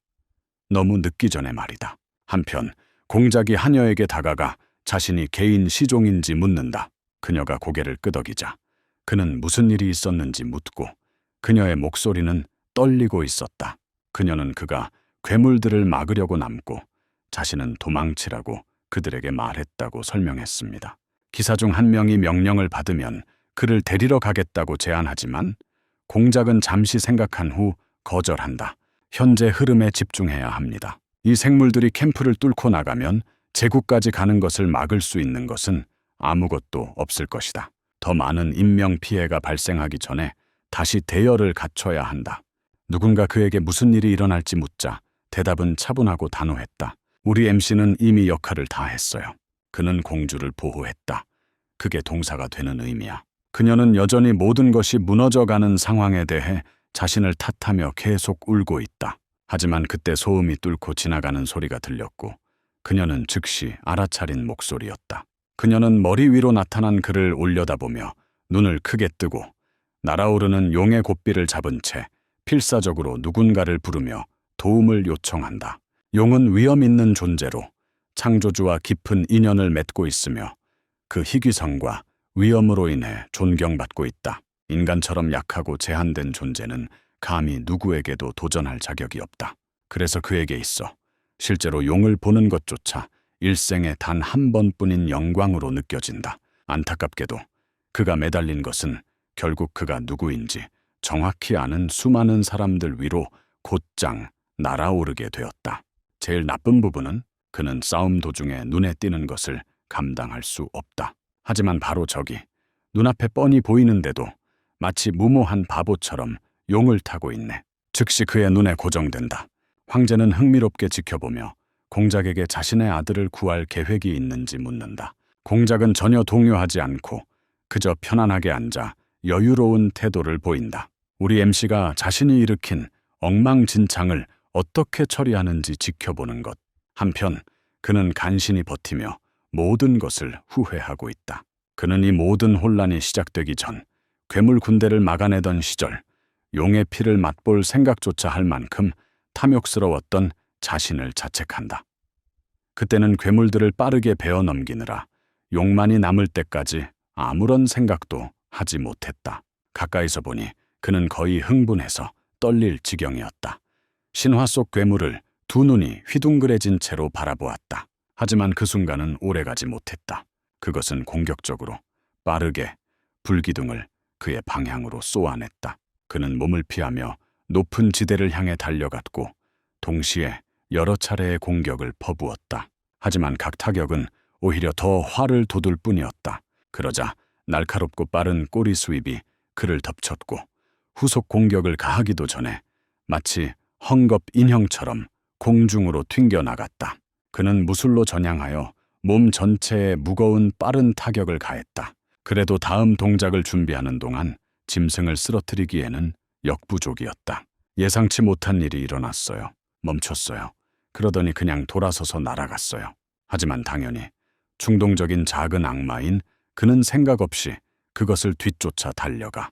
Speaker 1: 너무 늦기 전에 말이다. 한편 공작이 하녀에게 다가가 자신이 개인 시종인지 묻는다. 그녀가 고개를 끄덕이자 그는 무슨 일이 있었는지 묻고 그녀의 목소리는 떨리고 있었다. 그녀는 그가 괴물들을 막으려고 남고 자신은 도망치라고 그들에게 말했다고 설명했습니다. 기사 중 한 명이 명령을 받으면 그를 데리러 가겠다고 제안하지만 공작은 잠시 생각한 후 거절한다. 현재 흐름에 집중해야 합니다. 이 생물들이 캠프를 뚫고 나가면 제국까지 가는 것을 막을 수 있는 것은 아무것도 없을 것이다. 더 많은 인명 피해가 발생하기 전에 다시 대열을 갖춰야 한다. 누군가 그에게 무슨 일이 일어날지 묻자 대답은 차분하고 단호했다. 우리 MC는 이미 역할을 다 했어요. 그는 공주를 보호했다. 그게 동사가 되는 의미야. 그녀는 여전히 모든 것이 무너져가는 상황에 대해 자신을 탓하며 계속 울고 있다. 하지만 그때 소음이 뚫고 지나가는 소리가 들렸고 그녀는 즉시 알아차린 목소리였다. 그녀는 머리 위로 나타난 그를 올려다보며 눈을 크게 뜨고 날아오르는 용의 고삐를 잡은 채 필사적으로 누군가를 부르며 도움을 요청한다. 용은 위험 있는 존재로 창조주와 깊은 인연을 맺고 있으며 그 희귀성과 위험으로 인해 존경받고 있다. 인간처럼 약하고 제한된 존재는 감히 누구에게도 도전할 자격이 없다. 그래서 그에게 있어 실제로 용을 보는 것조차 일생에 단 한 번뿐인 영광으로 느껴진다. 안타깝게도 그가 매달린 것은 결국 그가 누구인지 정확히 아는 수많은 사람들 위로 곧장 날아오르게 되었다. 제일 나쁜 부분은 그는 싸움 도중에 눈에 띄는 것을 감당할 수 없다. 하지만 바로 저기 눈앞에 뻔히 보이는데도 마치 무모한 바보처럼 용을 타고 있네. 즉시 그의 눈에 고정된다. 황제는 흥미롭게 지켜보며 공작에게 자신의 아들을 구할 계획이 있는지 묻는다. 공작은 전혀 동요하지 않고 그저 편안하게 앉아 여유로운 태도를 보인다. 우리 MC가 자신이 일으킨 엉망진창을 어떻게 처리하는지 지켜보는 것. 한편 그는 간신히 버티며 모든 것을 후회하고 있다. 그는 이 모든 혼란이 시작되기 전 괴물 군대를 막아내던 시절 용의 피를 맛볼 생각조차 할 만큼 탐욕스러웠던 자신을 자책한다. 그때는 괴물들을 빠르게 베어 넘기느라 용만이 남을 때까지 아무런 생각도 하지 못했다. 가까이서 보니 그는 거의 흥분해서 떨릴 지경이었다. 신화 속 괴물을 두 눈이 휘둥그레진 채로 바라보았다. 하지만 그 순간은 오래가지 못했다. 그것은 공격적으로 빠르게 불기둥을 그의 방향으로 쏘아냈다. 그는 몸을 피하며 높은 지대를 향해 달려갔고 동시에 여러 차례의 공격을 퍼부었다. 하지만 각 타격은 오히려 더 화를 돋을 뿐이었다. 그러자 날카롭고 빠른 꼬리 수입이 그를 덮쳤고 후속 공격을 가하기도 전에 마치 헝겊 인형처럼 공중으로 튕겨나갔다. 그는 무술로 전향하여 몸 전체에 무거운 빠른 타격을 가했다. 그래도 다음 동작을 준비하는 동안 짐승을 쓰러뜨리기에는 역부족이었다. 예상치 못한 일이 일어났어요. 멈췄어요. 그러더니 그냥 돌아서서 날아갔어요. 하지만 당연히 충동적인 작은 악마인 그는 생각 없이 그것을 뒤쫓아 달려가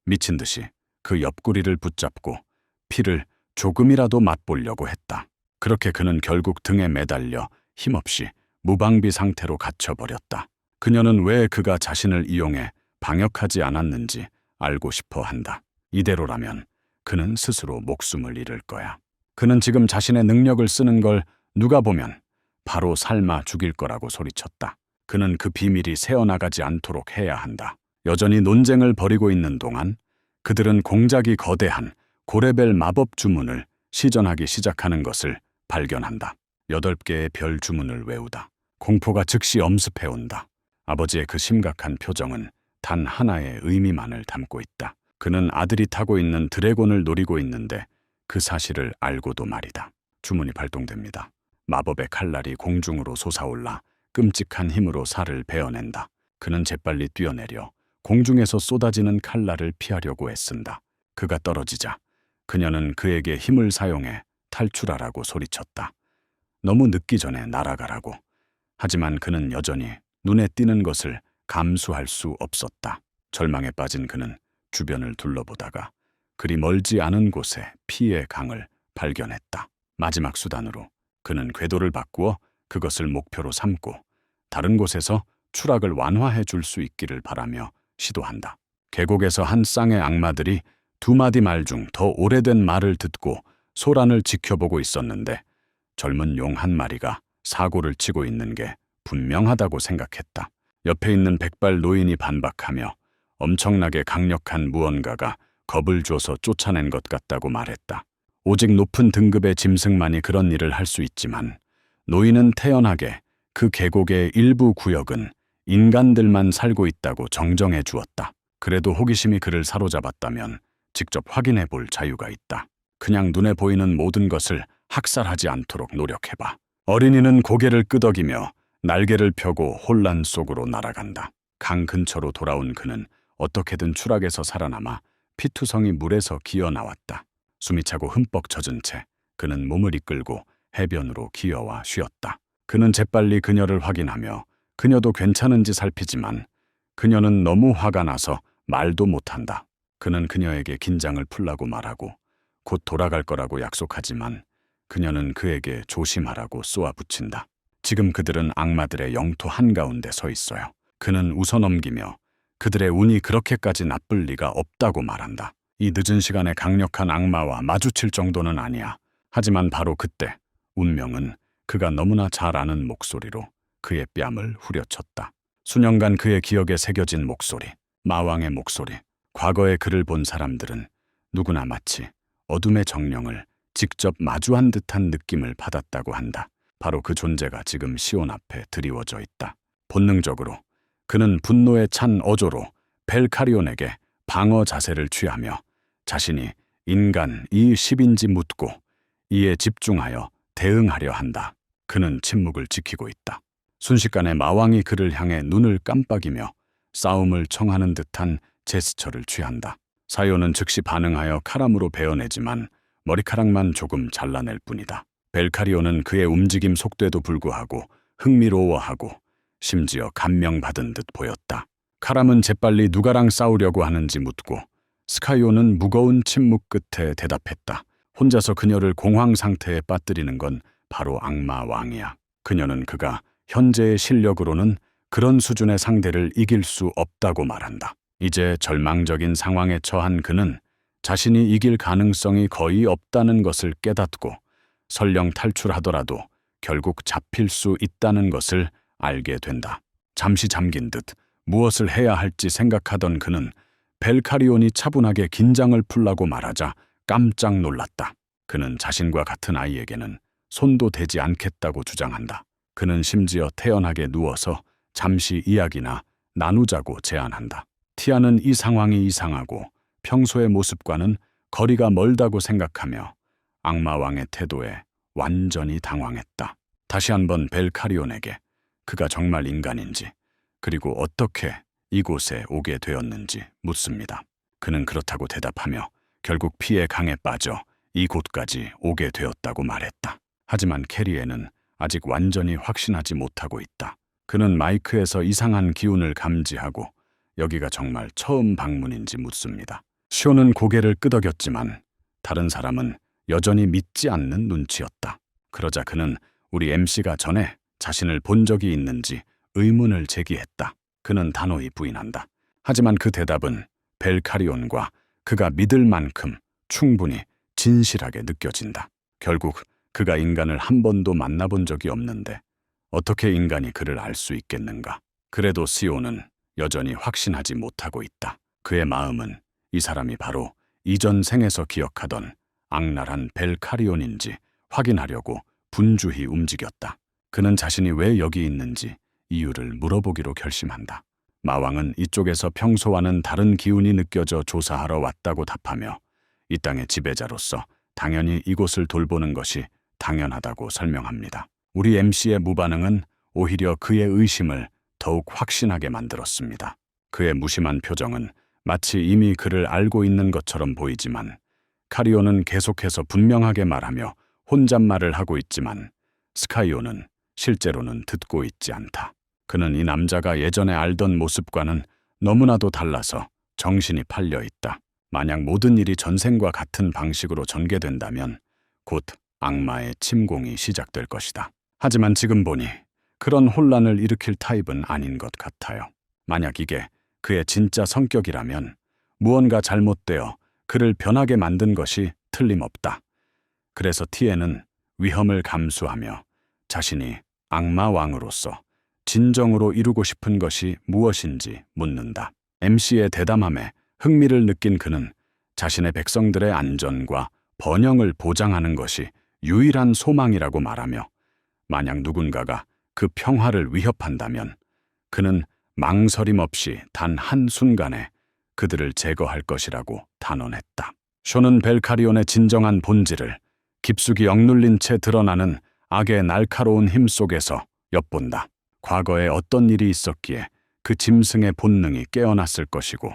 Speaker 1: 미친 듯이 그 옆구리를 붙잡고 피를 조금이라도 맛보려고 했다. 그렇게 그는 결국 등에 매달려 힘없이 무방비 상태로 갇혀버렸다. 그녀는 왜 그가 자신을 이용해 방역하지 않았는지 알고 싶어 한다. 이대로라면 그는 스스로 목숨을 잃을 거야. 그는 지금 자신의 능력을 쓰는 걸 누가 보면 바로 삶아 죽일 거라고 소리쳤다. 그는 그 비밀이 새어나가지 않도록 해야 한다. 여전히 논쟁을 벌이고 있는 동안 그들은 공작이 거대한 고레벨 마법 주문을 시전하기 시작하는 것을 발견한다. 8개의 별 주문을 외우다. 공포가 즉시 엄습해온다. 아버지의 그 심각한 표정은 단 하나의 의미만을 담고 있다. 그는 아들이 타고 있는 드래곤을 노리고 있는데 그 사실을 알고도 말이다. 주문이 발동됩니다. 마법의 칼날이 공중으로 솟아올라 끔찍한 힘으로 살을 베어낸다. 그는 재빨리 뛰어내려 공중에서 쏟아지는 칼날을 피하려고 애쓴다. 그가 떨어지자 그녀는 그에게 힘을 사용해 탈출하라고 소리쳤다. 너무 늦기 전에 날아가라고. 하지만 그는 여전히 눈에 띄는 것을 감수할 수 없었다. 절망에 빠진 그는 주변을 둘러보다가 그리 멀지 않은 곳에 피의 강을 발견했다. 마지막 수단으로 그는 궤도를 바꾸어 그것을 목표로 삼고 다른 곳에서 추락을 완화해 줄 수 있기를 바라며 시도한다. 계곡에서 한 쌍의 악마들이 2마디 말 중 더 오래된 말을 듣고 소란을 지켜보고 있었는데 젊은 용 한 마리가 사고를 치고 있는 게 분명하다고 생각했다. 옆에 있는 백발 노인이 반박하며 엄청나게 강력한 무언가가 겁을 줘서 쫓아낸 것 같다고 말했다. 오직 높은 등급의 짐승만이 그런 일을 할 수 있지만 노인은 태연하게 그 계곡의 일부 구역은 인간들만 살고 있다고 정정해 주었다. 그래도 호기심이 그를 사로잡았다면 직접 확인해 볼 자유가 있다. 그냥 눈에 보이는 모든 것을 학살하지 않도록 노력해봐. 어린이는 고개를 끄덕이며 날개를 펴고 혼란 속으로 날아간다. 강 근처로 돌아온 그는 어떻게든 추락에서 살아남아 피투성이 물에서 기어 나왔다. 숨이 차고 흠뻑 젖은 채 그는 몸을 이끌고 해변으로 기어와 쉬었다. 그는 재빨리 그녀를 확인하며 그녀도 괜찮은지 살피지만 그녀는 너무 화가 나서 말도 못한다. 그는 그녀에게 긴장을 풀라고 말하고 곧 돌아갈 거라고 약속하지만 그녀는 그에게 조심하라고 쏘아붙인다. 지금 그들은 악마들의 영토 한가운데 서 있어요. 그는 웃어넘기며 그들의 운이 그렇게까지 나쁠 리가 없다고 말한다. 이 늦은 시간에 강력한 악마와 마주칠 정도는 아니야. 하지만 바로 그때 운명은 그가 너무나 잘 아는 목소리로 그의 뺨을 후려쳤다. 수년간 그의 기억에 새겨진 목소리, 마왕의 목소리. 과거에 그를 본 사람들은 누구나 마치 어둠의 정령을 직접 마주한 듯한 느낌을 받았다고 한다. 바로 그 존재가 지금 시온 앞에 드리워져 있다. 본능적으로 그는 분노에 찬 어조로 벨카리온에게 방어 자세를 취하며 자신이 인간 이10인지 묻고 이에 집중하여 대응하려 한다. 그는 침묵을 지키고 있다. 순식간에 마왕이 그를 향해 눈을 깜빡이며 싸움을 청하는 듯한 제스처를 취한다. 사요는 즉시 반응하여 칼함으로 베어내지만 머리카락만 조금 잘라낼 뿐이다. 벨카리온은 그의 움직임 속도에도 불구하고 흥미로워하고 심지어 감명받은 듯 보였다. 칼함은 재빨리 누가랑 싸우려고 하는지 묻고 스카이오는 무거운 침묵 끝에 대답했다. 혼자서 그녀를 공황 상태에 빠뜨리는 건 바로 악마 왕이야. 그녀는 그가 현재의 실력으로는 그런 수준의 상대를 이길 수 없다고 말한다. 이제 절망적인 상황에 처한 그는 자신이 이길 가능성이 거의 없다는 것을 깨닫고 설령 탈출하더라도 결국 잡힐 수 있다는 것을 알게 된다. 잠시 잠긴 듯 무엇을 해야 할지 생각하던 그는 벨카리온이 차분하게 긴장을 풀라고 말하자 깜짝 놀랐다. 그는 자신과 같은 아이에게는 손도 대지 않겠다고 주장한다. 그는 심지어 태연하게 누워서 잠시 이야기나 나누자고 제안한다. 티아는 이 상황이 이상하고 평소의 모습과는 거리가 멀다고 생각하며 악마왕의 태도에 완전히 당황했다. 다시 한번 벨카리온에게 그가 정말 인간인지 그리고 어떻게 이곳에 오게 되었는지 묻습니다. 그는 그렇다고 대답하며 결국 피의 강에 빠져 이곳까지 오게 되었다고 말했다. 하지만 캐리에는 아직 완전히 확신하지 못하고 있다. 그는 마이크에서 이상한 기운을 감지하고 여기가 정말 처음 방문인지 묻습니다. 쇼는 고개를 끄덕였지만 다른 사람은 여전히 믿지 않는 눈치였다. 그러자 그는 우리 MC가 전에 자신을 본 적이 있는지 의문을 제기했다. 그는 단호히 부인한다. 하지만 그 대답은 벨카리온과 그가 믿을 만큼 충분히 진실하게 느껴진다. 결국 그가 인간을 한 번도 만나본 적이 없는데 어떻게 인간이 그를 알 수 있겠는가? 그래도 시오는 여전히 확신하지 못하고 있다. 그의 마음은 이 사람이 바로 이전 생에서 기억하던 악랄한 벨카리온인지 확인하려고 분주히 움직였다. 그는 자신이 왜 여기 있는지 이유를 물어보기로 결심한다. 마왕은 이쪽에서 평소와는 다른 기운이 느껴져 조사하러 왔다고 답하며 이 땅의 지배자로서 당연히 이곳을 돌보는 것이 당연하다고 설명합니다. 우리 MC의 무반응은 오히려 그의 의심을 더욱 확신하게 만들었습니다. 그의 무심한 표정은 마치 이미 그를 알고 있는 것처럼 보이지만 카리오는 계속해서 분명하게 말하며 혼잣말을 하고 있지만 스카이오는 실제로는 듣고 있지 않다. 그는 이 남자가 예전에 알던 모습과는 너무나도 달라서 정신이 팔려 있다. 만약 모든 일이 전생과 같은 방식으로 전개된다면 곧 악마의 침공이 시작될 것이다. 하지만 지금 보니 그런 혼란을 일으킬 타입은 아닌 것 같아요. 만약 이게 그의 진짜 성격이라면 무언가 잘못되어 그를 변하게 만든 것이 틀림없다. 그래서 티에는 위험을 감수하며 자신이 악마 왕으로서 진정으로 이루고 싶은 것이 무엇인지 묻는다. MC의 대담함에 흥미를 느낀 그는 자신의 백성들의 안전과 번영을 보장하는 것이 유일한 소망이라고 말하며 만약 누군가가 그 평화를 위협한다면 그는 망설임 없이 단 한순간에 그들을 제거할 것이라고 단언했다. 쇼는 벨카리온의 진정한 본질을 깊숙이 억눌린 채 드러나는 악의 날카로운 힘 속에서 엿본다. 과거에 어떤 일이 있었기에 그 짐승의 본능이 깨어났을 것이고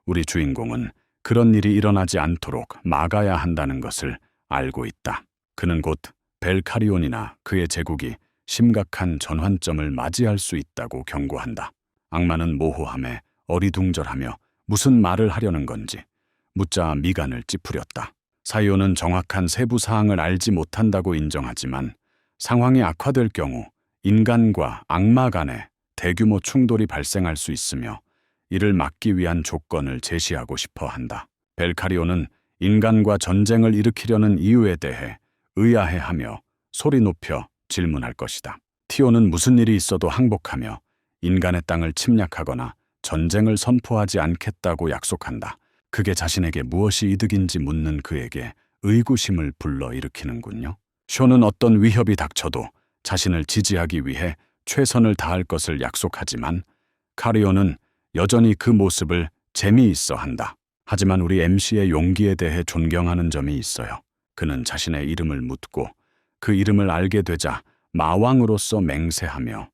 Speaker 1: 우리 주인공은 그런 일이 일어나지 않도록 막아야 한다는 것을 알고 있다. 그는 곧 벨카리온이나 그의 제국이 심각한 전환점을 맞이할 수 있다고 경고한다. 악마는 모호함에 어리둥절하며 무슨 말을 하려는 건지 묻자 미간을 찌푸렸다. 사이오는 정확한 세부 사항을 알지 못한다고 인정하지만 상황이 악화될 경우 인간과 악마 간에 대규모 충돌이 발생할 수 있으며 이를 막기 위한 조건을 제시하고 싶어 한다. 벨카리온은 인간과 전쟁을 일으키려는 이유에 대해 의아해하며 소리 높여 질문할 것이다. 티오는 무슨 일이 있어도 항복하며 인간의 땅을 침략하거나 전쟁을 선포하지 않겠다고 약속한다. 그게 자신에게 무엇이 이득인지 묻는 그에게 의구심을 불러일으키는군요. 쇼는 어떤 위협이 닥쳐도 자신을 지지하기 위해 최선을 다할 것을 약속하지만 카리온은 여전히 그 모습을 재미있어 한다. 하지만 우리 MC의 용기에 대해 존경하는 점이 있어요. 그는 자신의 이름을 묻고 그 이름을 알게 되자 마왕으로서 맹세하며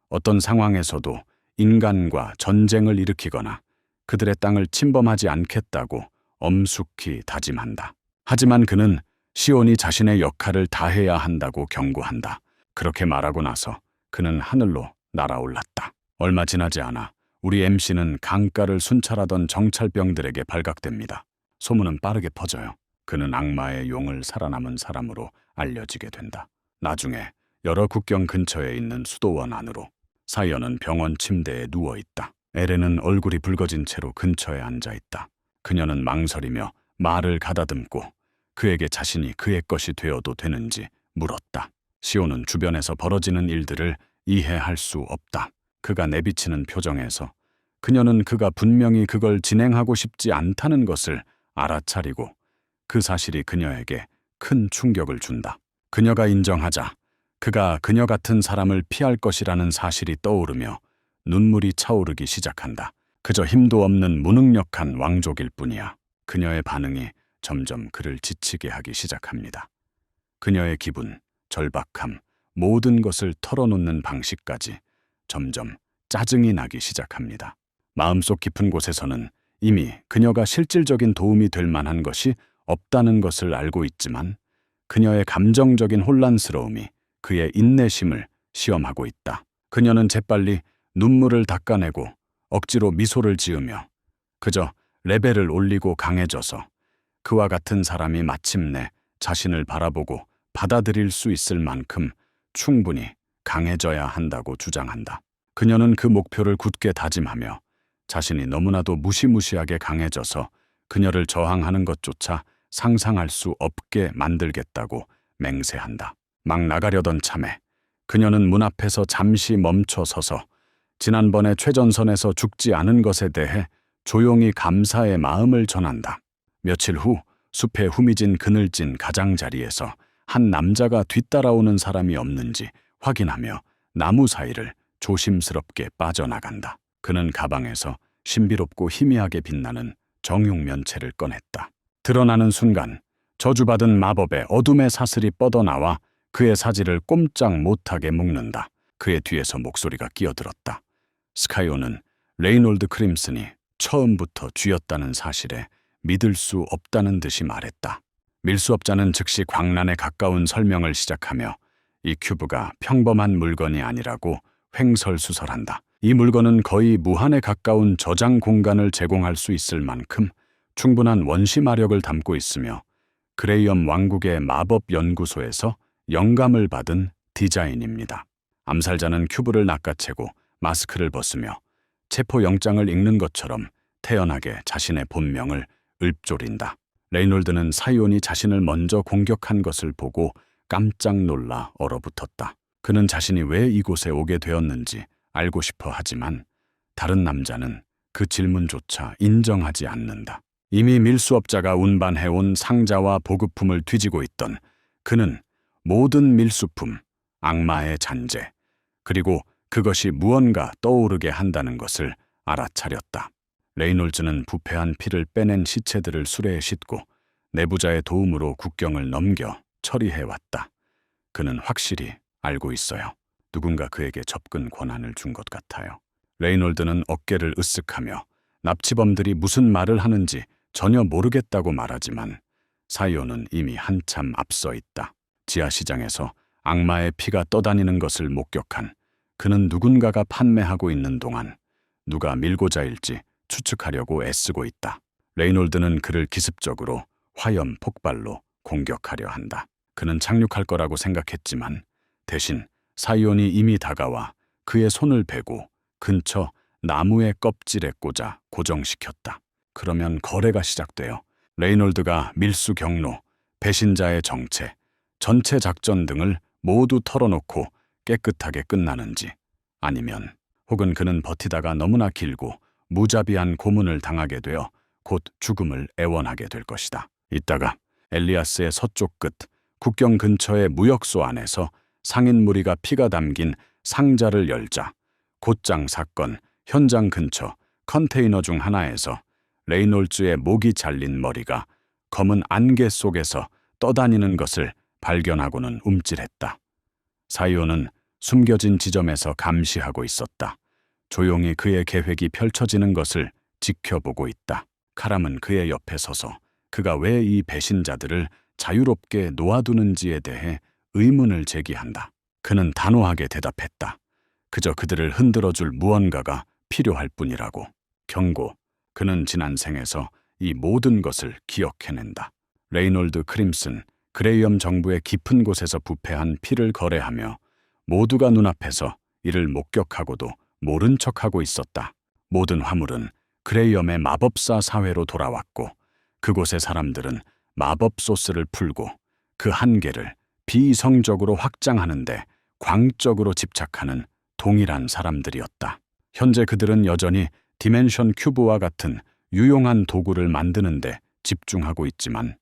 Speaker 1: 어떤 상황에서도 인간과 전쟁을 일으키거나 그들의 땅을 침범하지 않겠다고 엄숙히 다짐한다. 하지만 그는 시온이 자신의 역할을 다해야 한다고 경고한다. 그렇게 말하고 나서 그는 하늘로 날아올랐다. 얼마 지나지 않아 우리 MC는 강가를 순찰하던 정찰병들에게 발각됩니다. 소문은 빠르게 퍼져요. 그는 악마의 용을 살아남은 사람으로 알려지게 된다. 나중에 여러 국경 근처에 있는 수도원 안으로 사이언은 병원 침대에 누워있다. 에렌은 얼굴이 붉어진 채로 근처에 앉아있다. 그녀는 망설이며 말을 가다듬고 그에게 자신이 그의 것이 되어도 되는지 물었다. 시온은 주변에서 벌어지는 일들을 이해할 수 없다. 그가 내비치는 표정에서 그녀는 그가 분명히 그걸 진행하고 싶지 않다는 것을 알아차리고 그 사실이 그녀에게 큰 충격을 준다. 그녀가 인정하자 그가 그녀 같은 사람을 피할 것이라는 사실이 떠오르며 눈물이 차오르기 시작한다. 그저 힘도 없는 무능력한 왕족일 뿐이야. 그녀의 반응이 점점 그를 지치게 하기 시작합니다. 그녀의 기분, 절박함, 모든 것을 털어놓는 방식까지 점점 짜증이 나기 시작합니다. 마음속 깊은 곳에서는 이미 그녀가 실질적인 도움이 될 만한 것이 없다는 것을 알고 있지만 그녀의 감정적인 혼란스러움이 그의 인내심을 시험하고 있다. 그녀는 재빨리 눈물을 닦아내고 억지로 미소를 지으며 그저 레벨을 올리고 강해져서 그와 같은 사람이 마침내 자신을 바라보고 받아들일 수 있을 만큼 충분히 강해져야 한다고 주장한다. 그녀는 그 목표를 굳게 다짐하며 자신이 너무나도 무시무시하게 강해져서 그녀를 저항하는 것조차 상상할 수 없게 만들겠다고 맹세한다. 막 나가려던 참에 그녀는 문 앞에서 잠시 멈춰 서서 지난번에 최전선에서 죽지 않은 것에 대해 조용히 감사의 마음을 전한다. 며칠 후 숲에 후미진 그늘진 가장자리에서 한 남자가 뒤따라오는 사람이 없는지 확인하며 나무 사이를 조심스럽게 빠져나간다. 그는 가방에서 신비롭고 희미하게 빛나는 정육 면체를 꺼냈다. 드러나는 순간 저주받은 마법의 어둠의 사슬이 뻗어나와 그의 사지를 꼼짝 못하게 묶는다. 그의 뒤에서 목소리가 끼어들었다. 스카이오는 레이놀드 크림슨이 처음부터 쥐였다는 사실에 믿을 수 없다는 듯이 말했다. 밀수업자는 즉시 광란에 가까운 설명을 시작하며 이 큐브가 평범한 물건이 아니라고 횡설수설한다. 이 물건은 거의 무한에 가까운 저장 공간을 제공할 수 있을 만큼 충분한 원시 마력을 담고 있으며 그레이엄 왕국의 마법 연구소에서 영감을 받은 디자인입니다. 암살자는 큐브를 낚아채고 마스크를 벗으며 체포영장을 읽는 것처럼 태연하게 자신의 본명을 읊조린다. 레이놀드는 사이온이 자신을 먼저 공격한 것을 보고 깜짝 놀라 얼어붙었다. 그는 자신이 왜 이곳에 오게 되었는지 알고 싶어 하지만 다른 남자는 그 질문조차 인정하지 않는다. 이미 밀수업자가 운반해온 상자와 보급품을 뒤지고 있던 그는 모든 밀수품, 악마의 잔재, 그리고 그것이 무언가 떠오르게 한다는 것을 알아차렸다. 레이놀즈는 부패한 피를 빼낸 시체들을 수레에 싣고 내부자의 도움으로 국경을 넘겨 처리해왔다. 그는 확실히 알고 있어요. 누군가 그에게 접근 권한을 준 것 같아요. 레이놀드는 어깨를 으쓱하며 납치범들이 무슨 말을 하는지 전혀 모르겠다고 말하지만 사이오는 이미 한참 앞서 있다. 지하시장에서 악마의 피가 떠다니는 것을 목격한 그는 누군가가 판매하고 있는 동안 누가 밀고자일지 추측하려고 애쓰고 있다. 레이놀드는 그를 기습적으로 화염 폭발로 공격하려 한다. 그는 착륙할 거라고 생각했지만 대신 사이온이 이미 다가와 그의 손을 베고 근처 나무의 껍질에 꽂아 고정시켰다. 그러면 거래가 시작되어 레이놀드가 밀수 경로, 배신자의 정체, 전체 작전 등을 모두 털어놓고 깨끗하게 끝나는지 아니면 혹은 그는 버티다가 너무나 길고 무자비한 고문을 당하게 되어 곧 죽음을 애원하게 될 것이다. 이따가 엘리아스의 서쪽 끝 국경 근처의 무역소 안에서 상인 무리가 피가 담긴 상자를 열자 곧장 사건 현장 근처 컨테이너 중 하나에서 레이놀즈의 목이 잘린 머리가 검은 안개 속에서 떠다니는 것을 발견하고는 움찔했다. 사이오는 숨겨진 지점에서 감시하고 있었다. 조용히 그의 계획이 펼쳐지는 것을 지켜보고 있다. 카람은 그의 옆에 서서 그가 왜 이 배신자들을 자유롭게 놓아두는지에 대해 의문을 제기한다. 그는 단호하게 대답했다. 그저 그들을 흔들어줄 무언가가 필요할 뿐이라고. 경고. 그는 지난 생에서 이 모든 것을 기억해낸다. 레이놀드 크림슨, 그레이엄 정부의 깊은 곳에서 부패한 피를 거래하며 모두가 눈앞에서 이를 목격하고도 모른 척하고 있었다. 모든 화물은 그레이엄의 마법사 사회로 돌아왔고 그곳의 사람들은 마법 소스를 풀고 그 한계를 비이성적으로 확장하는데 광적으로 집착하는 동일한 사람들이었다. 현재 그들은 여전히 디멘션 큐브와 같은 유용한 도구를 만드는데 집중하고 있지만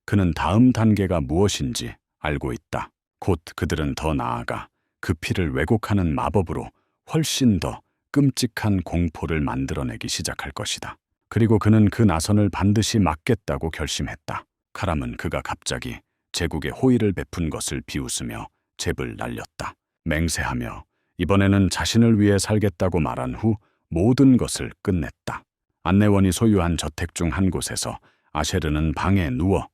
Speaker 1: 그는 다음 단계가 무엇인지 알고 있다. 곧 그들은 더 나아가 그 피를 왜곡하는 마법으로 훨씬 더 끔찍한 공포를 만들어내기 시작할 것이다. 그리고 그는 그 나선을 반드시 막겠다고 결심했다. 카람은 그가 갑자기 제국에 호의를 베푼 것을 비웃으며 잽을 날렸다. 맹세하며 이번에는 자신을 위해 살겠다고 말한 후 모든 것을 끝냈다. 안내원이 소유한 저택 중 한 곳에서 아셰르는 방에 누워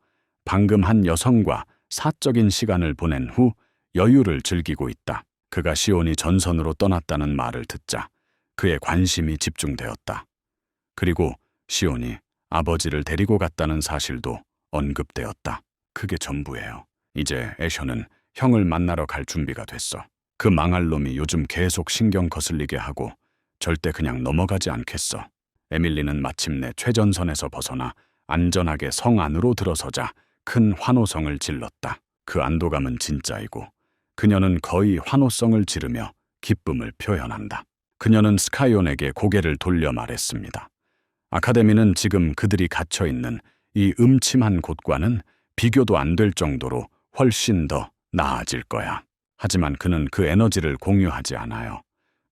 Speaker 1: 방금 한 여성과 사적인 시간을 보낸 후 여유를 즐기고 있다. 그가 시온이 전선으로 떠났다는 말을 듣자 그의 관심이 집중되었다. 그리고 시온이 아버지를 데리고 갔다는 사실도 언급되었다. 그게 전부예요. 이제 애셔는 형을 만나러 갈 준비가 됐어. 그 망할 놈이 요즘 계속 신경 거슬리게 하고 절대 그냥 넘어가지 않겠어. 에밀리는 마침내 최전선에서 벗어나 안전하게 성 안으로 들어서자 큰 환호성을 질렀다. 그 안도감은 진짜이고 그녀는 거의 환호성을 지르며 기쁨을 표현한다. 그녀는 스카이온에게 고개를 돌려 말했습니다. 아카데미는 지금 그들이 갇혀있는 이 음침한 곳과는 비교도 안 될 정도로 훨씬 더 나아질 거야. 하지만 그는 그 에너지를 공유하지 않아요.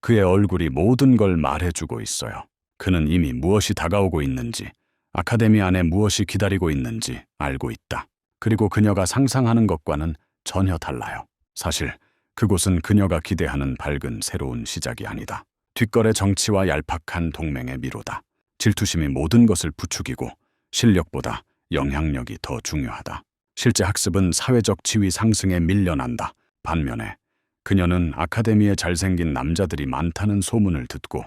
Speaker 1: 그의 얼굴이 모든 걸 말해주고 있어요. 그는 이미 무엇이 다가오고 있는지, 아카데미 안에 무엇이 기다리고 있는지 알고 있다. 그리고 그녀가 상상하는 것과는 전혀 달라요. 사실 그곳은 그녀가 기대하는 밝은 새로운 시작이 아니다. 뒷거래 정치와 얄팍한 동맹의 미로다. 질투심이 모든 것을 부추기고 실력보다 영향력이 더 중요하다. 실제 학습은 사회적 지위 상승에 밀려난다. 반면에 그녀는 아카데미에 잘생긴 남자들이 많다는 소문을 듣고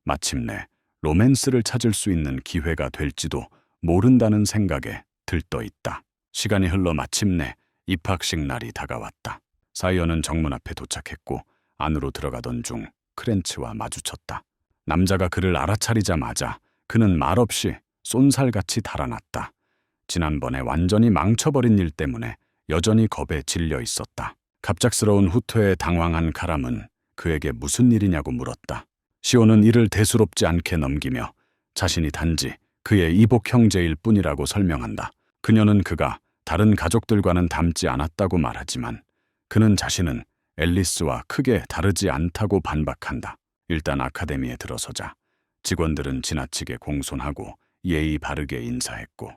Speaker 1: 마침내 로맨스를 찾을 수 있는 기회가 될지도 모른다는 생각에 들떠 있다. 시간이 흘러 마침내 입학식 날이 다가왔다. 사이언은 정문 앞에 도착했고 안으로 들어가던 중 크렌치와 마주쳤다. 남자가 그를 알아차리자마자 그는 말없이 쏜살같이 달아났다. 지난번에 완전히 망쳐버린 일 때문에 여전히 겁에 질려 있었다. 갑작스러운 후퇴에 당황한 카람은 그에게 무슨 일이냐고 물었다. 시온은 이를 대수롭지 않게 넘기며 자신이 단지 그의 이복 형제일 뿐이라고 설명한다. 그녀는 그가 다른 가족들과는 닮지 않았다고 말하지만 그는 자신은 앨리스와 크게 다르지 않다고 반박한다. 일단 아카데미에 들어서자 직원들은 지나치게 공손하고 예의 바르게 인사했고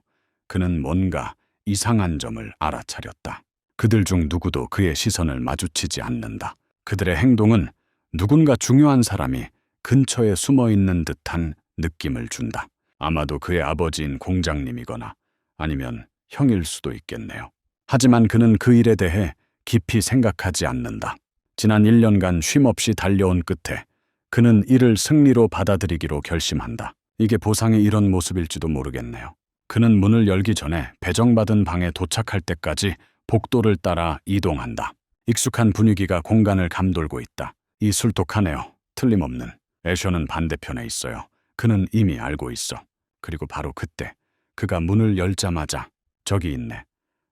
Speaker 1: 그는 뭔가 이상한 점을 알아차렸다. 그들 중 누구도 그의 시선을 마주치지 않는다. 그들의 행동은 누군가 중요한 사람이 근처에 숨어 있는 듯한 느낌을 준다. 아마도 그의 아버지인 공장님이거나 아니면 형일 수도 있겠네요. 하지만 그는 그 일에 대해 깊이 생각하지 않는다. 지난 1년간 쉼없이 달려온 끝에 그는 이를 승리로 받아들이기로 결심한다. 이게 보상의 이런 모습일지도 모르겠네요. 그는 문을 열기 전에 배정받은 방에 도착할 때까지 복도를 따라 이동한다. 익숙한 분위기가 공간을 감돌고 있다. 이 술독하네요. 틀림없는. 애셔는 반대편에 있어요. 그는 이미 알고 있어. 그리고 바로 그때 그가 문을 열자마자 저기 있네.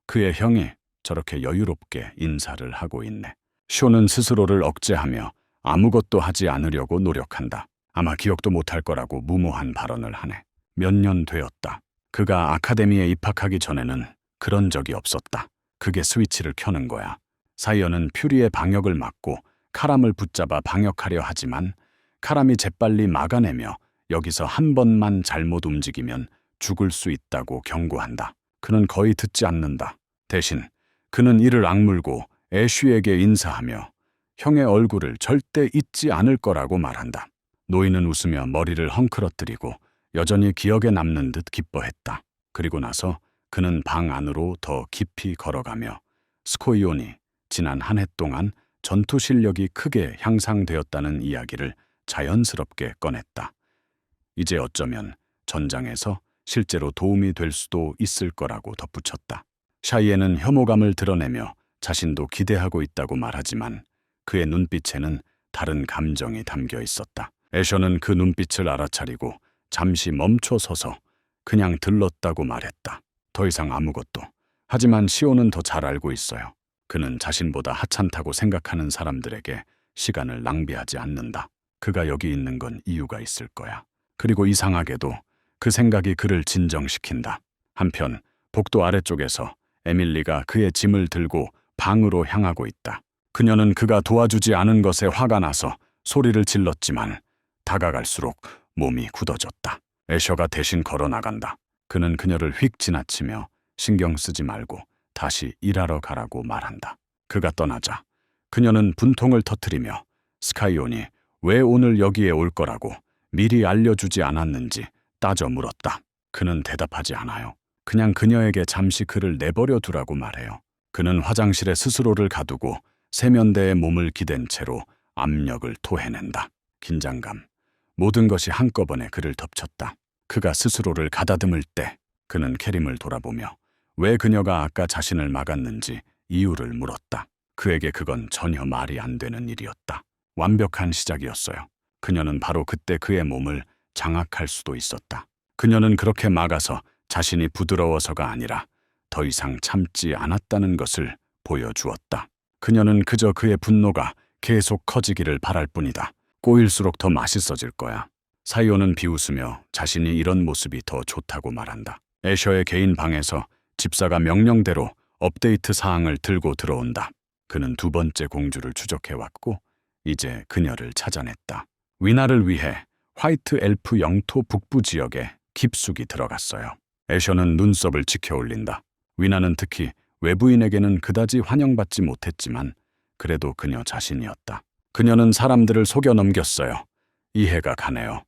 Speaker 1: 그의 형이 저렇게 여유롭게 인사를 하고 있네. 쇼는 스스로를 억제하며 아무것도 하지 않으려고 노력한다. 아마 기억도 못할 거라고 무모한 발언을 하네. 몇 년 되었다. 그가 아카데미에 입학하기 전에는 그런 적이 없었다. 그게 스위치를 켜는 거야. 사이언은 퓨리의 방역을 막고 카람을 붙잡아 방역하려 하지만 카람이 재빨리 막아내며 여기서 한 번만 잘못 움직이면 죽을 수 있다고 경고한다. 그는 거의 듣지 않는다. 대신 그는 이를 악물고 애쉬에게 인사하며 형의 얼굴을 절대 잊지 않을 거라고 말한다. 노인은 웃으며 머리를 헝클어뜨리고 여전히 기억에 남는 듯 기뻐했다. 그리고 나서 그는 방 안으로 더 깊이 걸어가며 스코이온이 지난 한 해 동안 전투 실력이 크게 향상되었다는 이야기를 자연스럽게 꺼냈다. 이제 어쩌면 전장에서 실제로 도움이 될 수도 있을 거라고 덧붙였다. 샤이에는 혐오감을 드러내며 자신도 기대하고 있다고 말하지만 그의 눈빛에는 다른 감정이 담겨 있었다. 애셔는 그 눈빛을 알아차리고 잠시 멈춰 서서 그냥 들렀다고 말했다. 더 이상 아무것도. 하지만 시온은 더 잘 알고 있어요. 그는 자신보다 하찮다고 생각하는 사람들에게 시간을 낭비하지 않는다. 그가 여기 있는 건 이유가 있을 거야. 그리고 이상하게도 그 생각이 그를 진정시킨다. 한편 복도 아래쪽에서 에밀리가 그의 짐을 들고 방으로 향하고 있다. 그녀는 그가 도와주지 않은 것에 화가 나서 소리를 질렀지만 다가갈수록 몸이 굳어졌다. 애셔가 대신 걸어 나간다. 그는 그녀를 휙 지나치며 신경 쓰지 말고 다시 일하러 가라고 말한다. 그가 떠나자 그녀는 분통을 터뜨리며 스카이온이 왜 오늘 여기에 올 거라고 미리 알려주지 않았는지 따져 물었다. 그는 대답하지 않아요. 그냥 그녀에게 잠시 그를 내버려 두라고 말해요. 그는 화장실에 스스로를 가두고 세면대에 몸을 기댄 채로 압력을 토해낸다. 긴장감, 모든 것이 한꺼번에 그를 덮쳤다. 그가 스스로를 가다듬을 때 그는 캐림을 돌아보며 왜 그녀가 아까 자신을 막았는지 이유를 물었다. 그에게 그건 전혀 말이 안 되는 일이었다. 완벽한 시작이었어요. 그녀는 바로 그때 그의 몸을 장악할 수도 있었다. 그녀는 그렇게 막아서 자신이 부드러워서가 아니라 더 이상 참지 않았다는 것을 보여주었다. 그녀는 그저 그의 분노가 계속 커지기를 바랄 뿐이다. 꼬일수록 더 맛있어질 거야. 사이오는 비웃으며 자신이 이런 모습이 더 좋다고 말한다. 애셔의 개인 방에서 집사가 명령대로 업데이트 사항을 들고 들어온다. 그는 두 번째 공주를 추적해왔고 이제 그녀를 찾아냈다. 위나를 위해 화이트 엘프 영토 북부 지역에 깊숙이 들어갔어요. 애셔는 눈썹을 치켜 올린다. 위나는 특히 외부인에게는 그다지 환영받지 못했지만 그래도 그녀 자신이었다. 그녀는 사람들을 속여 넘겼어요. 이해가 가네요.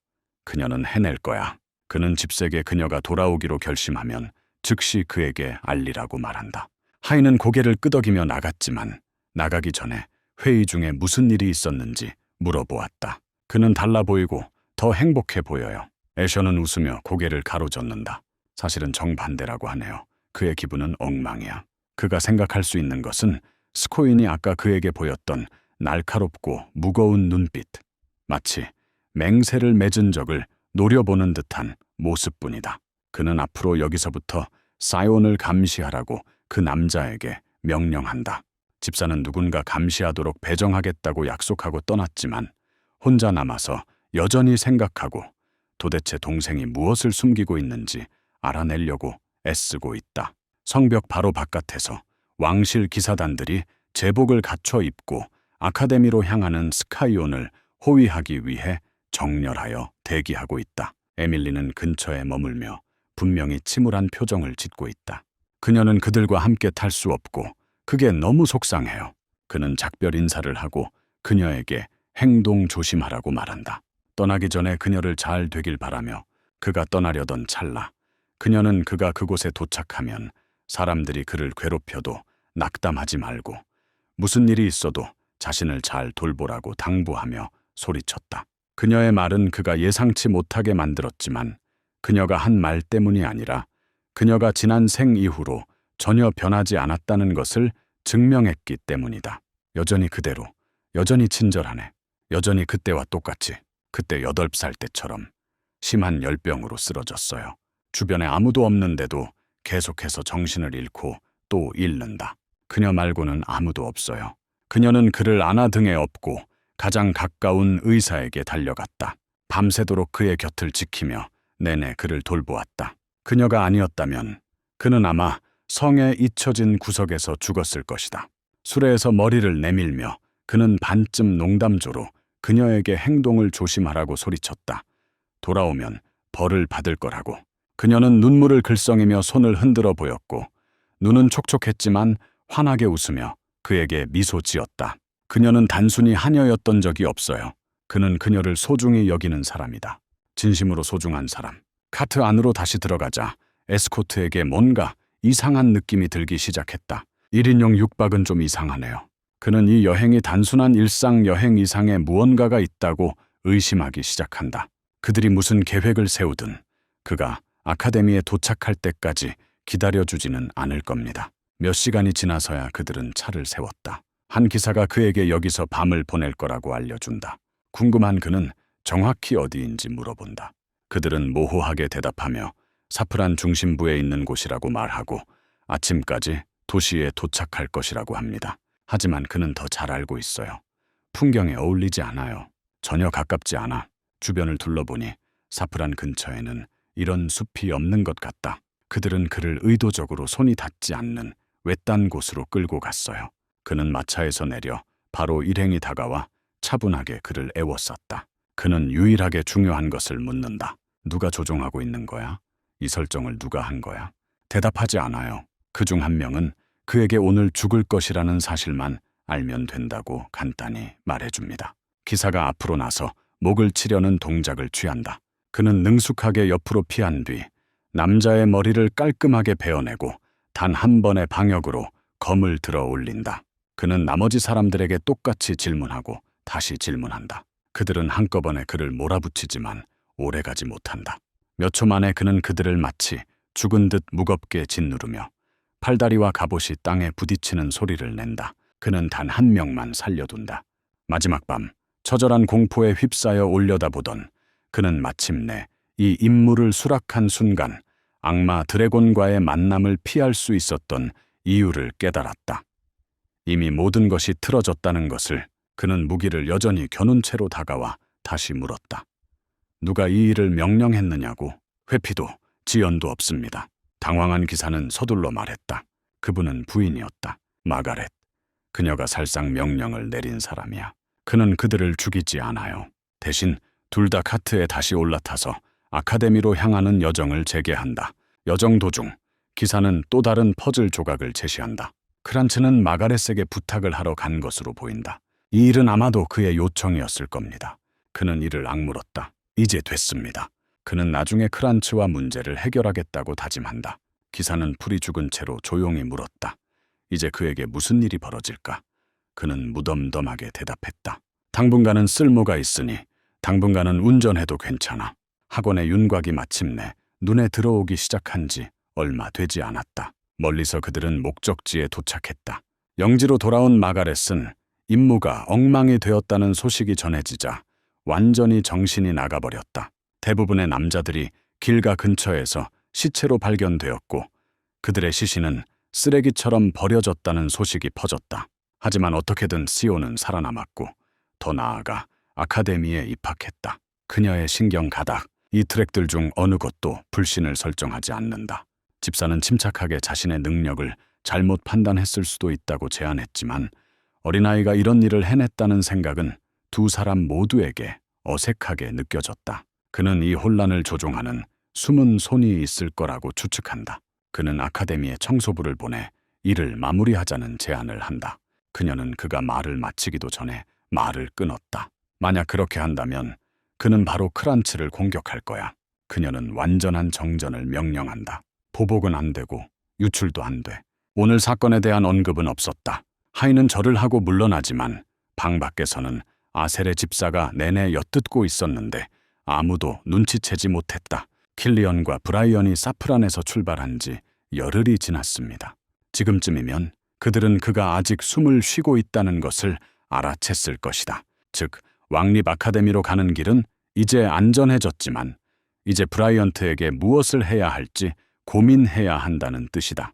Speaker 1: 그녀는 해낼 거야. 그는 집세게 그녀가 돌아오기로 결심하면 즉시 그에게 알리라고 말한다. 하이는 고개를 끄덕이며 나갔지만 나가기 전에 회의 중에 무슨 일이 있었는지 물어보았다. 그는 달라 보이고 더 행복해 보여요. 애셔는 웃으며 고개를 가로젓는다. 사실은 정반대라고 하네요. 그의 기분은 엉망이야. 그가 생각할 수 있는 것은 스코인이 아까 그에게 보였던 날카롭고 무거운 눈빛, 마치 맹세를 맺은 적을 노려보는 듯한 모습뿐이다. 그는 앞으로 여기서부터 사이온을 감시하라고 그 남자에게 명령한다. 집사는 누군가 감시하도록 배정하겠다고 약속하고 떠났지만 혼자 남아서 여전히 생각하고 도대체 동생이 무엇을 숨기고 있는지 알아내려고 애쓰고 있다. 성벽 바로 바깥에서 왕실 기사단들이 제복을 갖춰 입고 아카데미로 향하는 스카이온을 호위하기 위해 정렬하여 대기하고 있다. 에밀리는 근처에 머물며 분명히 침울한 표정을 짓고 있다. 그녀는 그들과 함께 탈 수 없고 그게 너무 속상해요. 그는 작별 인사를 하고 그녀에게 행동 조심하라고 말한다. 떠나기 전에 그녀를 잘 되길 바라며 그가 떠나려던 찰나 그녀는 그가 그곳에 도착하면 사람들이 그를 괴롭혀도 낙담하지 말고 무슨 일이 있어도 자신을 잘 돌보라고 당부하며 소리쳤다. 그녀의 말은 그가 예상치 못하게 만들었지만 그녀가 한 말 때문이 아니라 그녀가 지난 생 이후로 전혀 변하지 않았다는 것을 증명했기 때문이다. 여전히 그대로, 여전히 친절하네. 여전히 그때와 똑같이, 그때 8살 때처럼 심한 열병으로 쓰러졌어요. 주변에 아무도 없는데도 계속해서 정신을 잃고 또 잃는다. 그녀 말고는 아무도 없어요. 그녀는 그를 안아 등에 업고 가장 가까운 의사에게 달려갔다. 밤새도록 그의 곁을 지키며 내내 그를 돌보았다. 그녀가 아니었다면 그는 아마 성에 잊혀진 구석에서 죽었을 것이다. 수레에서 머리를 내밀며 그는 반쯤 농담조로 그녀에게 행동을 조심하라고 소리쳤다. 돌아오면 벌을 받을 거라고. 그녀는 눈물을 글썽이며 손을 흔들어 보였고 눈은 촉촉했지만 환하게 웃으며 그에게 미소 지었다. 그녀는 단순히 하녀였던 적이 없어요. 그는 그녀를 소중히 여기는 사람이다. 진심으로 소중한 사람. 카트 안으로 다시 들어가자 에스코트에게 뭔가 이상한 느낌이 들기 시작했다. 1인용 육박은 좀 이상하네요. 그는 이 여행이 단순한 일상 여행 이상의 무언가가 있다고 의심하기 시작한다. 그들이 무슨 계획을 세우든 그가 아카데미에 도착할 때까지 기다려주지는 않을 겁니다. 몇 시간이 지나서야 그들은 차를 세웠다. 한 기사가 그에게 여기서 밤을 보낼 거라고 알려준다. 궁금한 그는 정확히 어디인지 물어본다. 그들은 모호하게 대답하며 사프란 중심부에 있는 곳이라고 말하고 아침까지 도시에 도착할 것이라고 합니다. 하지만 그는 더 잘 알고 있어요. 풍경에 어울리지 않아요. 전혀 가깝지 않아. 주변을 둘러보니 사프란 근처에는 이런 숲이 없는 것 같다. 그들은 그를 의도적으로 손이 닿지 않는 외딴 곳으로 끌고 갔어요. 그는 마차에서 내려 바로 일행이 다가와 차분하게 그를 애워쌌다. 그는 유일하게 중요한 것을 묻는다. 누가 조종하고 있는 거야? 이 설정을 누가 한 거야? 대답하지 않아요. 그중 한 명은 그에게 오늘 죽을 것이라는 사실만 알면 된다고 간단히 말해줍니다. 기사가 앞으로 나서 목을 치려는 동작을 취한다. 그는 능숙하게 옆으로 피한 뒤 남자의 머리를 깔끔하게 베어내고 단 한 번의 방역으로 검을 들어 올린다. 그는 나머지 사람들에게 똑같이 질문하고 다시 질문한다. 그들은 한꺼번에 그를 몰아붙이지만 오래가지 못한다. 몇 초 만에 그는 그들을 마치 죽은 듯 무겁게 짓누르며 팔다리와 갑옷이 땅에 부딪히는 소리를 낸다. 그는 단 한 명만 살려둔다. 마지막 밤 처절한 공포에 휩싸여 올려다보던 그는 마침내 이 임무를 수락한 순간 악마 드래곤과의 만남을 피할 수 있었던 이유를 깨달았다. 이미 모든 것이 틀어졌다는 것을. 그는 무기를 여전히 겨눈 채로 다가와 다시 물었다. 누가 이 일을 명령했느냐고. 회피도 지연도 없습니다. 당황한 기사는 서둘러 말했다. 그분은 부인이었다. 마가렛. 그녀가 살상 명령을 내린 사람이야. 그는 그들을 죽이지 않아요. 대신 둘 다 카트에 다시 올라타서 아카데미로 향하는 여정을 재개한다. 여정 도중 기사는 또 다른 퍼즐 조각을 제시한다. 크란츠는 마가렛에게 부탁을 하러 간 것으로 보인다. 이 일은 아마도 그의 요청이었을 겁니다. 그는 이를 악물었다. 이제 됐습니다. 그는 나중에 크란츠와 문제를 해결하겠다고 다짐한다. 기사는 풀이 죽은 채로 조용히 물었다. 이제 그에게 무슨 일이 벌어질까? 그는 무덤덤하게 대답했다. 당분간은 쓸모가 있으니 당분간은 운전해도 괜찮아. 학원의 윤곽이 마침내 눈에 들어오기 시작한 지 얼마 되지 않았다. 멀리서 그들은 목적지에 도착했다. 영지로 돌아온 마가렛은 임무가 엉망이 되었다는 소식이 전해지자 완전히 정신이 나가버렸다. 대부분의 남자들이 길가 근처에서 시체로 발견되었고 그들의 시신은 쓰레기처럼 버려졌다는 소식이 퍼졌다. 하지만 어떻게든 시오는 살아남았고 더 나아가 아카데미에 입학했다. 그녀의 신경 가닥, 이 트랙들 중 어느 것도 불신을 설정하지 않는다. 집사는 침착하게 자신의 능력을 잘못 판단했을 수도 있다고 제안했지만 어린아이가 이런 일을 해냈다는 생각은 두 사람 모두에게 어색하게 느껴졌다. 그는 이 혼란을 조종하는 숨은 손이 있을 거라고 추측한다. 그는 아카데미에 청소부를 보내 일을 마무리하자는 제안을 한다. 그녀는 그가 말을 마치기도 전에 말을 끊었다. 만약 그렇게 한다면 그는 바로 크란츠를 공격할 거야. 그녀는 완전한 정전을 명령한다. 보복은 안 되고 유출도 안 돼. 오늘 사건에 대한 언급은 없었다. 하이는 절을 하고 물러나지만 방 밖에서는 아셀의 집사가 내내 엿듣고 있었는데 아무도 눈치채지 못했다. 킬리언과 브라이언이 사프란에서 출발한 지 열흘이 지났습니다. 지금쯤이면 그들은 그가 아직 숨을 쉬고 있다는 것을 알아챘을 것이다. 즉, 왕립 아카데미로 가는 길은 이제 안전해졌지만 이제 브라이언트에게 무엇을 해야 할지 고민해야 한다는 뜻이다.